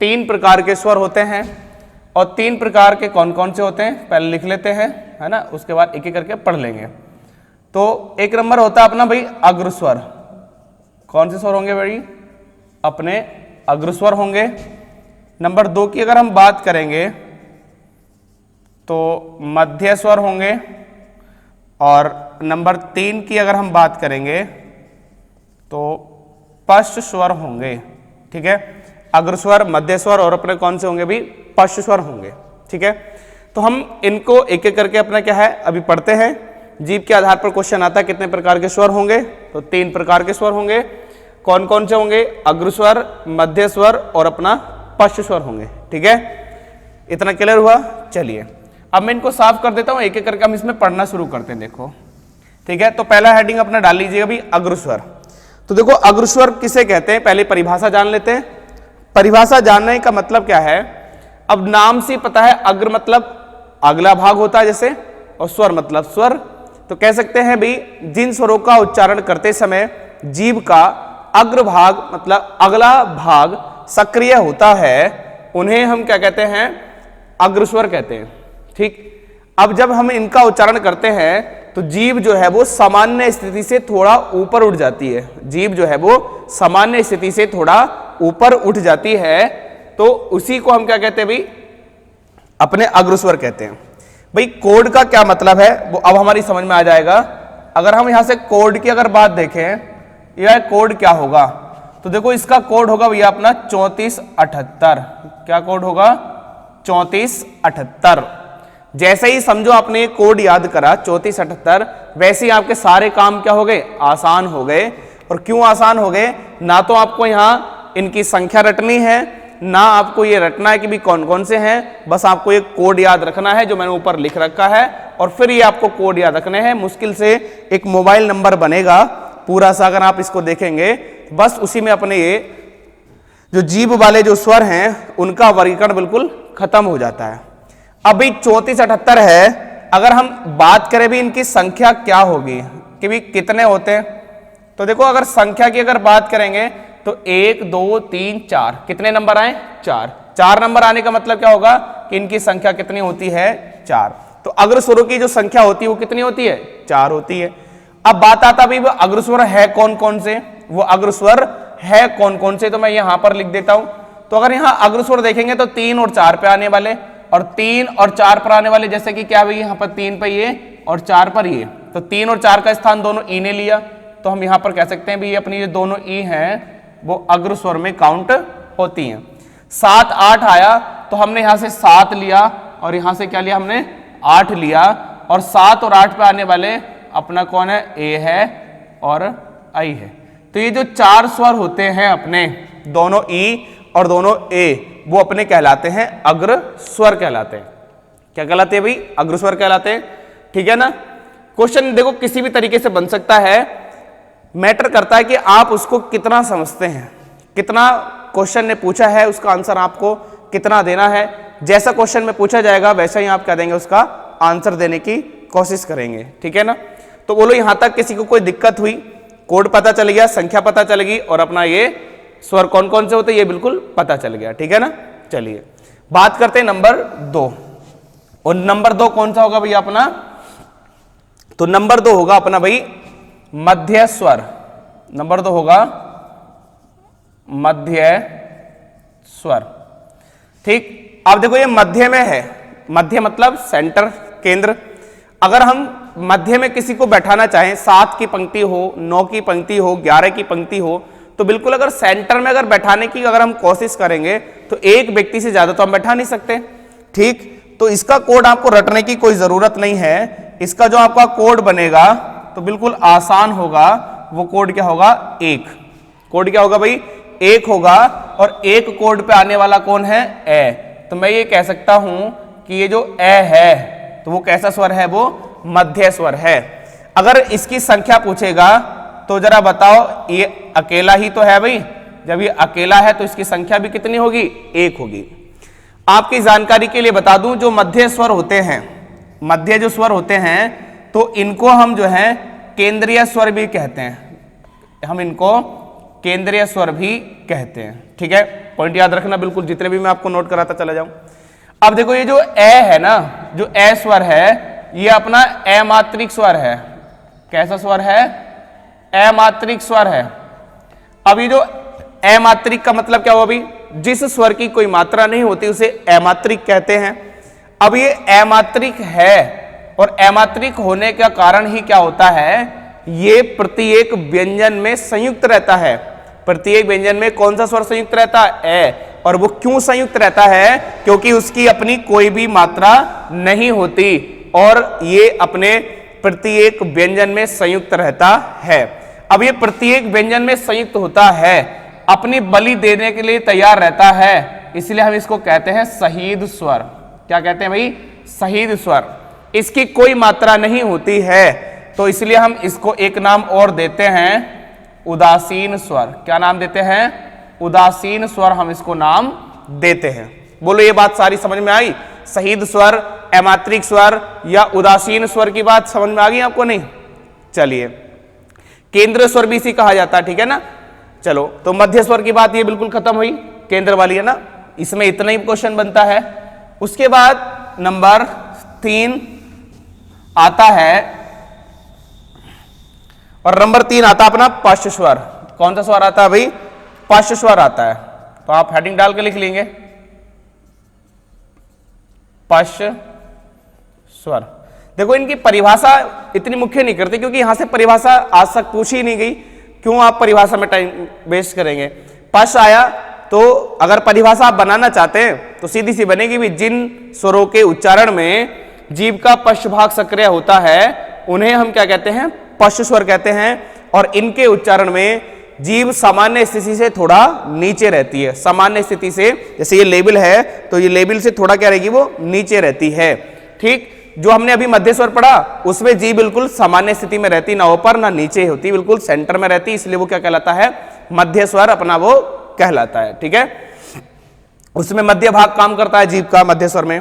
3 प्रकार के स्वर होते हैं। और 3 प्रकार के कौन कौन से होते हैं पहले लिख लेते हैं, है ना, उसके बाद एक एक करके पढ़ लेंगे। तो एक नंबर होता है अपना भाई अग्रस्वर। कौन से स्वर होंगे भाई? अपने अग्रस्वर होंगे। नंबर 2 की अगर हम बात करेंगे तो मध्य स्वर होंगे। और नंबर 3 की अगर हम बात करेंगे तो पश्च स्वर होंगे, ठीक है। अग्रस्वर, मध्य स्वर और अपने कौन से होंगे भी? पश्च स्वर होंगे, ठीक है। तो हम इनको एक एक करके अपना क्या है अभी पढ़ते हैं। जीव के आधार पर क्वेश्चन आता है कितने प्रकार के स्वर होंगे, तो 3 प्रकार के स्वर होंगे। कौन कौन से होंगे? अग्रस्वर, मध्य स्वर और अपना पश्च स्वर होंगे, ठीक है। इतना क्लियर हुआ? चलिए अब मैं इनको साफ कर देता हूं, एक एक करके हम इसमें पढ़ना शुरू करते हैं। देखो, ठीक है। तो पहला हेडिंग अपना डाल लीजिएगा भी अग्रस्वर। तो देखो अग्रस्वर किसे कहते हैं, पहले परिभाषा जान लेते हैं। परिभाषा जानने का मतलब क्या है, अब नाम से पता है, अग्र मतलब अगला भाग होता है जैसे, और स्वर मतलब स्वर। तो कह सकते हैं भी जिन स्वरों का उच्चारण करते समय जीभ का अग्रभाग मतलब अगला भाग सक्रिय होता है, उन्हें हम क्या कहते हैं? अग्रस्वर कहते हैं, ठीक। अब जब हम इनका उच्चारण करते हैं तो जीभ जो है वो सामान्य स्थिति से थोड़ा ऊपर उठ जाती है। जीभ जो है वो सामान्य स्थिति से थोड़ा ऊपर उठ जाती है, तो उसी को हम क्या कहते हैं भाई? अपने अग्रस्वर कहते हैं। भाई कोड का क्या मतलब है वो अब हमारी समझ में आ जाएगा। अगर हम यहां से कोड की अगर बात देखें, यह कोड क्या होगा, तो देखो इसका कोड होगा भैया अपना 3478। क्या कोड होगा? 3478। जैसे ही समझो आपने कोड याद करा 3478, वैसे ही आपके सारे काम क्या हो गए? आसान हो गए। और क्यों आसान हो गए? ना तो आपको यहां इनकी संख्या रटनी है, ना आपको ये रटना है कि भी कौन कौन से हैं, बस आपको ये कोड याद रखना है जो मैंने ऊपर लिख रखा है, और फिर ये आपको कोड याद रखने हैं। मुश्किल से एक मोबाइल नंबर बनेगा पूरा सा, अगर आप इसको देखेंगे बस उसी में अपने ये जो जीभ वाले जो स्वर हैं उनका वर्गीकरण बिल्कुल खत्म हो जाता है। अभी 3478 है, अगर हम बात करें भी इनकी संख्या क्या होगी कि भी कितने होते हैं, तो देखो अगर संख्या की अगर बात करेंगे तो 1 2 3 4 कितने नंबर आए? 4 नंबर आने का मतलब क्या होगा कि इनकी संख्या कितनी होती है? 4। तो अग्रस्वरों की जो संख्या होती है वो कितनी होती है? 4 होती है। अब बात आता भी वो अग्रस्वर है कौन कौन से, वो अग्रस्वर है कौन कौन से, तो मैं यहां पर लिख देता हूं। तो अगर यहां अग्रस्वर देखेंगे तो 3 और 4 पे आने वाले, और 3 और 4 पर आने वाले, जैसे कि क्या भाई यहां पर 3 पे ये और 4 पर ये, तो 3 और 4 का स्थान दोनों ई ने लिया, तो हम यहां पर कह सकते हैं भी अपनी ये दोनों ई हैं वो अग्रस्वर में काउंट होती हैं। 7 8 आया तो हमने यहां से 7 लिया और यहां से क्या लिया हमने? 8 लिया, और 7 और 8 पे आने वाले अपना कौन है? ए है और आई है। तो ये जो 4 स्वर होते हैं अपने, दोनों ई और दोनों ए, वो अपने कहलाते हैं अग्रस्वर कहलाते हैं। क्या कहलाते हैं भाई? अग्रस्वर कहलाते हैं, ठीक है ना। क्वेश्चन देखो किसी भी तरीके से बन सकता है, मैटर करता है कि आप उसको कितना समझते हैं, कितना क्वेश्चन ने पूछा है उसका आंसर आपको कितना देना है। जैसा क्वेश्चन में पूछा जाएगा वैसा ही आप क्या देंगे, उसका आंसर देने की कोशिश करेंगे, ठीक है ना। तो बोलो यहां तक किसी को कोई दिक्कत हुई? कोड पता चल गया, संख्या पता चल गई, और अपना ये स्वर कौन कौन से होते हैं ये बिल्कुल पता चल गया, ठीक है ना। चलिए बात करते हैं नंबर 2। और नंबर 2 कौन सा होगा भैया अपना? तो नंबर 2 होगा अपना भाई मध्य स्वर। नंबर 2 होगा मध्य स्वर, ठीक। अब देखो ये मध्य में है, मध्य मतलब सेंटर, केंद्र। अगर हम मध्य में किसी को बैठाना चाहें, 7 की पंक्ति हो, 9 की पंक्ति हो, 11 की पंक्ति हो, तो बिल्कुल अगर सेंटर में अगर बैठाने की अगर हम कोशिश करेंगे तो एक व्यक्ति से ज्यादा तो हम बैठा नहीं सकते, ठीक। तो इसका कोड आपको रटने की कोई जरूरत नहीं है। इसका जो आपका कोड बनेगा तो बिल्कुल आसान होगा। वो कोड क्या होगा? 1। कोड क्या होगा भाई? 1 होगा। और एक कोड पे आने वाला कौन है? ए। तो मैं ये कह सकता हूं कि ये जो ए है तो वो कैसा स्वर है? वो मध्य स्वर है। अगर इसकी संख्या पूछेगा तो जरा बताओ, ये अकेला ही तो है भाई। जब ये अकेला है तो इसकी संख्या भी कितनी होगी? 1 होगी। आपकी जानकारी के लिए बता दूं, जो मध्य स्वर होते हैं, मध्य जो स्वर होते हैं, तो इनको हम जो है केंद्रीय स्वर भी कहते हैं। हम इनको केंद्रीय स्वर भी कहते हैं, ठीक है। पॉइंट याद रखना बिल्कुल, जितने भी मैं आपको नोट कराता चला जाऊं। अब देखो ये जो ए है ना, जो ए स्वर है, ये अपना अमात्रिक स्वर है। कैसा स्वर है? अमात्रिक स्वर है। अब ये जो अमात्रिक का मतलब क्या हुआ भाई? जिस स्वर की कोई मात्रा नहीं होती उसे अमात्रिक कहते हैं। अब ये अमात्रिक है, और अमात्रिक होने का कारण ही क्या होता है? ये प्रत्येक व्यंजन में संयुक्त रहता है। प्रत्येक व्यंजन में कौन सा स्वर संयुक्त रहता है? ए। और वो क्यों संयुक्त रहता है? क्योंकि उसकी अपनी कोई भी मात्रा नहीं होती, और ये अपने प्रत्येक व्यंजन में संयुक्त रहता है। अब ये प्रत्येक व्यंजन में संयुक्त होता है, अपनी बलि देने के लिए तैयार रहता है, इसलिए हम इसको कहते हैं शहीद स्वर। क्या कहते हैं भाई? शहीद स्वर। इसकी कोई मात्रा नहीं होती है, तो इसलिए हम इसको एक नाम और देते हैं, उदासीन स्वर। क्या नाम देते हैं? उदासीन स्वर हम इसको नाम देते हैं। बोलो ये बात सारी समझ में आई? शहीद स्वर, अमात्रिक स्वर या उदासीन स्वर की बात समझ में आ गई आपको? नहीं? चलिए, केंद्र स्वर भी इसी कहा जाता है, ठीक है ना। चलो, तो मध्य स्वर की बात ये बिल्कुल खत्म हुई, केंद्र वाली है ना, इसमें इतना ही क्वेश्चन बनता है। उसके बाद नंबर 3 आता है, और नंबर 3 आता है अपना पश्च स्वर। कौन सा स्वर आता है भाई? पश्च स्वर आता है। तो आप हेडिंग डाल के लिख लेंगे, पश्च स्वर। देखो, इनकी परिभाषा इतनी मुख्य नहीं करती, क्योंकि यहां से परिभाषा आज तक पूछी ही नहीं गई। क्यों आप परिभाषा में टाइम वेस्ट करेंगे? पश्च आया तो अगर परिभाषा आप बनाना चाहते हैं तो सीधी सी बनेगी भी, जिन स्वरों के उच्चारण में जीभ का पश्च भाग सक्रिय होता है उन्हें हम क्या कहते हैं? पश्च स्वर कहते हैं। और इनके उच्चारण में जीभ सामान्य स्थिति से थोड़ा नीचे रहती है। सामान्य स्थिति से, जैसे ये लेबिल है तो ये लेबिल से थोड़ा क्या रहेगी? वो नीचे रहती है, ठीक। जो हमने अभी मध्य स्वर पढ़ा उसमें जीभ बिल्कुल सामान्य स्थिति में रहती, ना ऊपर ना नीचे होती, बिल्कुल सेंटर में रहती, इसलिए वो क्या कहलाता है? मध्य स्वर अपना वो कहलाता है, ठीक है। उसमें मध्य भाग काम करता है जीभ का मध्य स्वर में।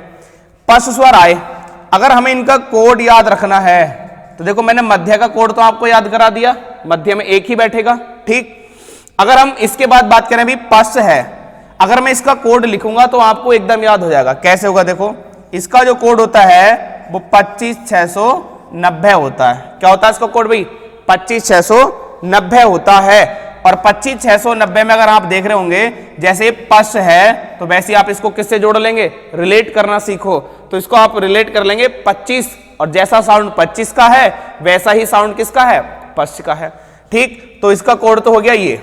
पश्च स्वर आए, अगर हमें इनका कोड याद रखना है तो देखो, मैंने मध्य का कोड तो आपको याद करा दिया, मध्य में एक ही बैठेगा, ठीक। अगर हम इसके बाद बात करें भी, पश्च है, अगर मैं इसका कोड लिखूंगा तो आपको एकदम याद हो जाएगा। कैसे होगा? देखो, इसका जो कोड होता है वो 25690 होता है। क्या होता है इसका कोड भाई? 25690 होता है। और 25690 में अगर आप देख रहे होंगे, जैसे पश्च है तो वैसे आप इसको किससे जोड़ लेंगे? रिलेट करना सीखो, तो इसको आप रिलेट कर लेंगे 25, और जैसा साउंड 25 का है वैसा ही साउंड किसका है? पश्च का है, ठीक। तो इसका कोड तो हो गया ये।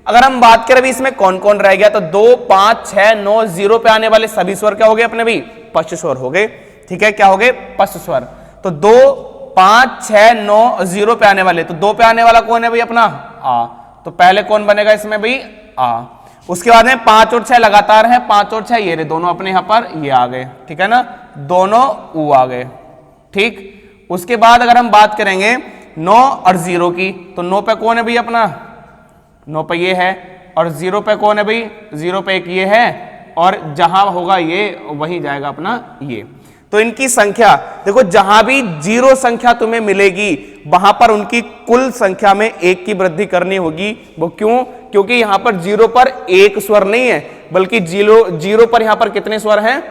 अगर हम बात करें भी इसमें कौन कौन रह गया, तो 2, 5, 6, 9, 0 पे आने वाले सभी स्वर क्या हो गए अपने भी? पश्च स्वर हो गए, ठीक है। क्या हो गए? पश्च स्वर। तो 2, 5, 6, 9, 0 पे आने वाले, तो 2 पे आने वाला कौन है भाई? अपना आ। तो पहले कौन बनेगा इसमें भाई? आ। उसके बाद में 5 और 6 लगातार हैं, 5 और 6 ये दोनों अपने यहां पर ये आ गए, ठीक है ना, दोनों ऊ आ गए, ठीक। उसके बाद अगर हम बात करेंगे 9 और 0 की, तो 9 पे कौन है भाई? अपना 9 पे ये है, और 0 पे कौन है भाई? 0 पे एक ये है, और जहां होगा ये वहीं जाएगा अपना ये। तो इनकी संख्या देखो, जहां भी 0 संख्या तुम्हें मिलेगी वहां पर उनकी कुल संख्या में 1 की वृद्धि करनी होगी। वो क्यों? क्योंकि यहां पर 0 पर एक स्वर नहीं है, बल्कि 0 पर यहां पर कितने स्वर हैं?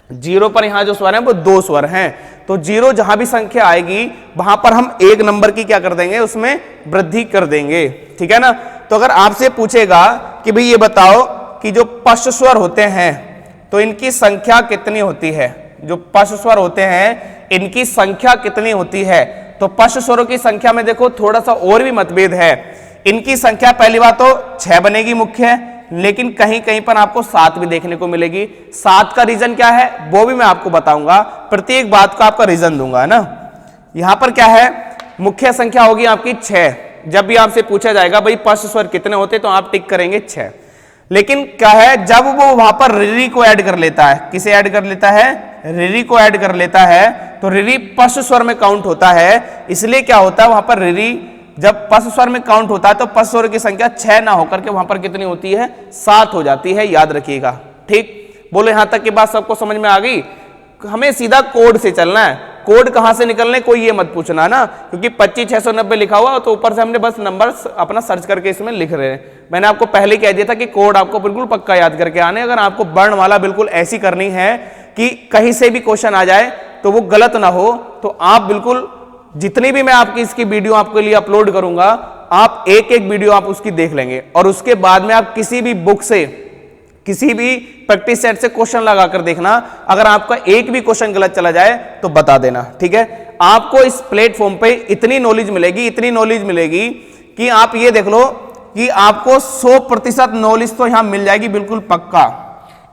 0 पर यहां जो स्वर हैं वो 2 स्वर हैं। तो 0 जहां भी संख्या आएगी वहां पर हम 1 नंबर की क्या कर देंगे? उसमें वृद्धि कर देंगे, ठीक है ना। तो अगर आपसे पूछेगा कि भाई ये बताओ कि जो पश्च स्वर होते हैं तो इनकी संख्या कितनी होती है? जो पश्च स्वर होते हैं इनकी संख्या कितनी होती है? तो पश्च स्वरों की संख्या में देखो थोड़ा सा और भी मतभेद है। इनकी संख्या पहली बात तो 6 बनेगी मुख्य, लेकिन कहीं कहीं पर आपको 7 भी देखने को मिलेगी। 7 का रीजन क्या है वो भी मैं आपको बताऊंगा, प्रत्येक बात का आपका रीजन दूंगा, है ना। यहां पर क्या है, मुख्य संख्या होगी आपकी 6। जब भी आपसे पूछा जाएगा भाई स्पष्ट स्वर कितने होते, तो आप टिक करेंगे 6। लेकिन क्या है, जब वो वहां पर रिरी को ऐड कर लेता है, किसे ऐड कर लेता है, रिरी को ऐड कर लेता है, तो रिरी स्पष्ट स्वर में काउंट होता है। इसलिए क्या होता है, वहां पर रिरी जब स्पष्ट स्वर में काउंट होता है तो स्पष्ट स्वर की संख्या 6 ना होकर के वहां पर कितनी होती है, 7 हो जाती है, याद रखिएगा। ठीक, बोलो यहां तक की बात सबको समझ में आ गई। हमें सीधा कोड से चलना है, कोड कहां से निकलने कोई ये मत पूछना ना, क्योंकि 25690 लिखा हुआ तो ऊपर से हमने बस नंबर अपना सर्च करके इसमें लिख रहे हैं। मैंने आपको पहले कह दिया था कि कोड आपको बिल्कुल पक्का याद करके आने। अगर आपको वर्णमाला बिल्कुल ऐसी करनी है कि कहीं से भी क्वेश्चन आ जाए तो वो गलत ना हो, तो आप बिल्कुल जितनी भी मैं आपकी इसकी वीडियो आपके लिए अपलोड करूंगा, आप एक एक वीडियो आप उसकी देख लेंगे और उसके बाद में आप किसी भी बुक से, किसी भी प्रैक्टिस सेट से क्वेश्चन लगाकर देखना। अगर आपका एक भी क्वेश्चन गलत चला जाए तो बता देना, ठीक है। आपको इस प्लेटफॉर्म पे इतनी नॉलेज मिलेगी, इतनी नॉलेज मिलेगी कि आप ये देख लो कि आपको 100% नॉलेज तो यहां मिल जाएगी, बिल्कुल पक्का।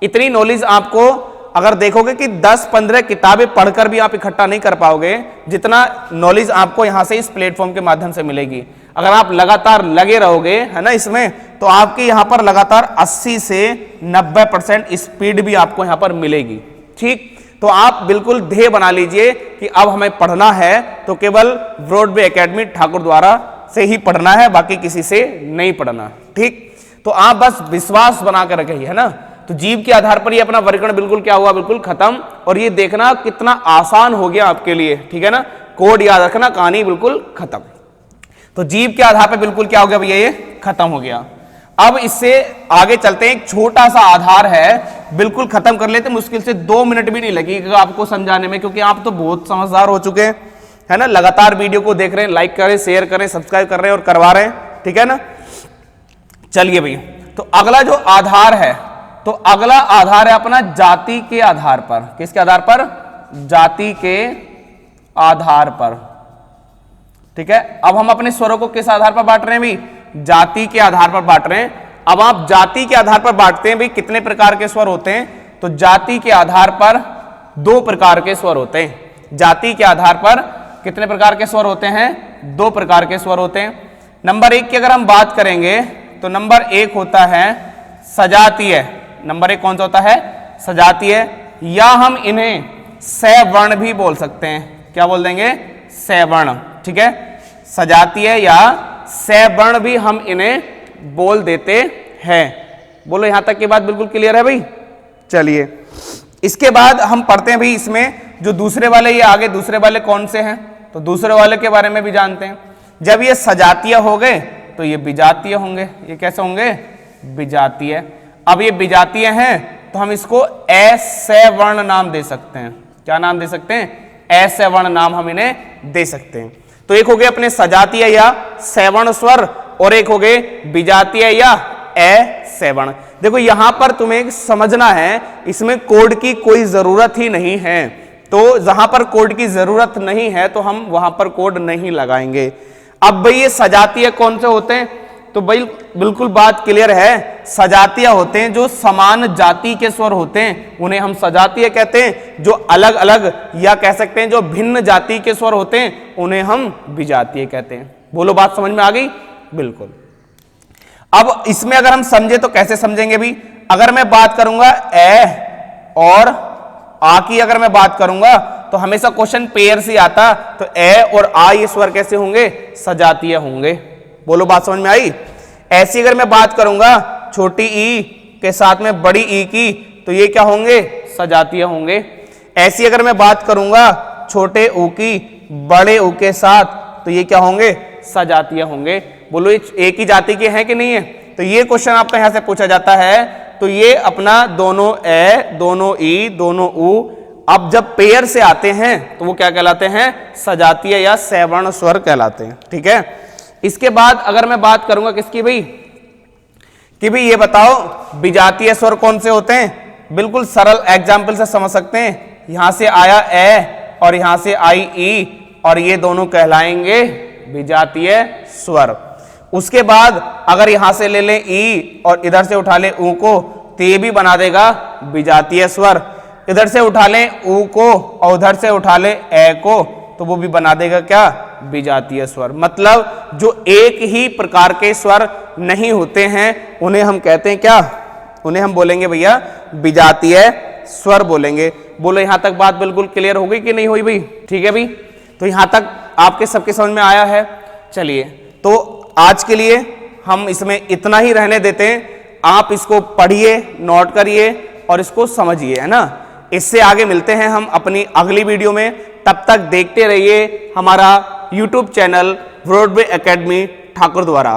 इतनी नॉलेज आपको अगर देखोगे कि 10-15 किताबें पढ़कर भी आप इकट्ठा नहीं कर पाओगे, जितना नॉलेज आपको यहां से इस प्लेटफॉर्म के माध्यम से मिलेगी। अगर आप लगातार लगे रहोगे, है ना, इसमें, तो आपके यहां पर लगातार 80 से 90% स्पीड भी आपको यहां पर मिलेगी। ठीक, तो आप बिल्कुल ध्येय बना लीजिए कि अब हमें पढ़ना है तो केवल ब्रॉडवे एकेडमी ठाकुर द्वारा से ही पढ़ना है, बाकी किसी से नहीं पढ़ना। ठीक, तो आप बस विश्वास बना कर रखिए, है ना। तो जीव के आधार पर ये अपना वर्गीकरण बिल्कुल क्या हुआ, बिल्कुल खत्म। और ये देखना कितना आसान हो गया आपके लिए, ठीक है ना। कोड याद रखना, कहानी बिल्कुल खत्म। तो जीव के आधार पर बिल्कुल क्या हो गया भैया, ये खत्म हो गया। अब इससे आगे चलते हैं, एक छोटा सा आधार है, बिल्कुल खत्म कर लेते, मुश्किल से 2 मिनट भी नहीं लगेगा आपको समझाने में, क्योंकि आप तो बहुत समझदार हो चुके हैं, है ना। लगातार वीडियो को देख रहे हैं, लाइक करें, शेयर करें, सब्सक्राइब कर रहे हैं और करवा रहे हैं, ठीक है ना। चलिए भैया, तो अगला जो आधार है, तो अगला आधार है अपना जाति के आधार पर। किसके आधार पर, जाति के आधार पर, ठीक है। अब हम अपने स्वरों को किस आधार पर बांट रहे हैं भी, जाति के आधार पर बांट रहे हैं। अब आप जाति के आधार पर बांटते हैं भाई, कितने प्रकार के स्वर होते हैं, तो जाति के आधार पर 2 प्रकार के स्वर होते हैं। जाति के आधार पर कितने प्रकार के स्वर होते हैं, 2 प्रकार के स्वर होते हैं। नंबर 1 की अगर हम बात करेंगे तो नंबर 1 होता है सजातीय। नंबर 1 कौन सा होता है, सजातीय, या हम इन्हें सवर्ण भी बोल सकते हैं। क्या बोल देंगे, सवर्ण, ठीक है। सजातीय या सवर्ण भी हम इन्हें बोल देते हैं। बोलो यहां तक की बात बिल्कुल क्लियर है भाई। चलिए, इसके बाद हम पढ़ते हैं भाई, इसमें जो दूसरे वाले, ये आगे दूसरे वाले कौन से हैं, तो दूसरे वाले के बारे में भी जानते हैं। जब ये सजातीय हो गए तो ये विजातीय होंगे। ये कैसे होंगे, विजातीय। अब ये विजातीय हैं तो हम इसको असवर्ण नाम दे सकते हैं। क्या नाम दे सकते हैं, असवर्ण नाम हम इन्हें दे सकते हैं। तो एक हो गए अपने सजातीय या सवर्ण स्वर, और एक हो गए विजातीय या असवर्ण। देखो यहां पर तुम्हें समझना है, इसमें कोड की कोई जरूरत ही नहीं है। तो जहां पर कोड की जरूरत नहीं है तो हम वहां पर कोड नहीं लगाएंगे। अब भाई ये सजातीय कौन से होते हैं, तो भाई बिल्कुल बात क्लियर है, सजातीय होते हैं जो समान जाति के स्वर होते हैं, उन्हें हम सजातीय कहते हैं। जो अलग अलग या कह सकते हैं जो भिन्न जाति के स्वर होते हैं, उन्हें हम विजातीय कहते हैं। बोलो बात समझ में आ गई, बिल्कुल। अब इसमें अगर हम समझे तो कैसे समझेंगे भी, अगर मैं बात करूंगा ए और आ की, अगर मैं बात करूंगा तो हमेशा क्वेश्चन पेयर से आता, तो ए और आ ये स्वर कैसे होंगे, सजातीय होंगे। बोलो बात समझ में आई। ऐसी अगर मैं बात करूंगा छोटी ई के साथ में बड़ी ई की, तो ये क्या होंगे, सजातीय होंगे। ऐसी अगर मैं बात करूंगा छोटे ऊ की बड़े ऊ के साथ, तो ये क्या होंगे, सजातीय होंगे। बोलो ये एक ही जाति के हैं कि नहीं है। तो ये क्वेश्चन आपका यहां से पूछा जाता है, तो ये अपना दोनों ए, दोनों ई, दोनों ऊ, अब जब पेयर से आते हैं तो वो क्या कहलाते हैं, सजातीय या सवर्ण स्वर कहलाते हैं, ठीक है। इसके बाद अगर मैं बात करूंगा किसकी भाई, कि भाई ये बताओ विजातीय स्वर कौन से होते हैं। बिल्कुल सरल एग्जाम्पल से समझ सकते हैं। यहां से आया ए और यहां से आई ई, और ये दोनों कहलाएंगे विजातीय स्वर। उसके बाद अगर यहां से ले लें ई और इधर से उठा लें ऊ को, तो ये भी बना देगा विजातीय स्वर। इधर से उठा लें ऊ को और उधर से उठा लें ए को, तो वो भी बना देगा क्या, विजातीय स्वर। मतलब जो एक ही प्रकार के स्वर नहीं होते हैं उन्हें हम कहते हैं क्या, उन्हें हम बोलेंगे भैया विजातीय स्वर बोलेंगे। बोलो यहां तक बात बिल्कुल क्लियर हो गई कि नहीं हुई भाई? ठीक है भाई, तो यहां तक आपके सबके समझ में आया है। चलिए तो आज के लिए हम इसमें इतना ही रहने देते हैं। आप इसको पढ़िए, नोट करिए और इसको समझिए, है ना। इससे आगे मिलते हैं हम अपनी अगली वीडियो में। तब तक देखते रहिए हमारा YouTube channel Broadway academy Thakur द्वारा।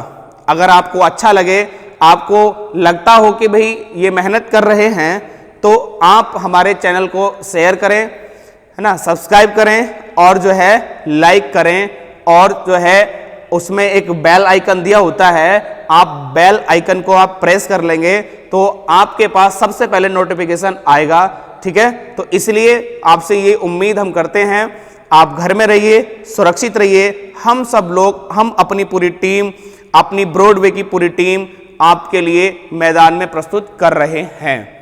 अगर आपको अच्छा लगे, आपको लगता हो कि भाई ये मेहनत कर रहे हैं, तो आप हमारे चैनल को शेयर करें, है ना, सब्सक्राइब करें और जो है लाइक करें, और जो है उसमें एक बेल आइकन दिया होता है, आप बेल आइकन को आप प्रेस कर लेंगे तो आपके पास सबसे पहले नोटिफिकेशन आएगा। ठीक है, तो इसलिए आपसे ये उम्मीद हम करते हैं, आप घर में रहिए, सुरक्षित रहिए। हम सब लोग, हम अपनी पूरी टीम, अपनी ब्रॉडवे की पूरी टीम आपके लिए मैदान में प्रस्तुत कर रहे हैं।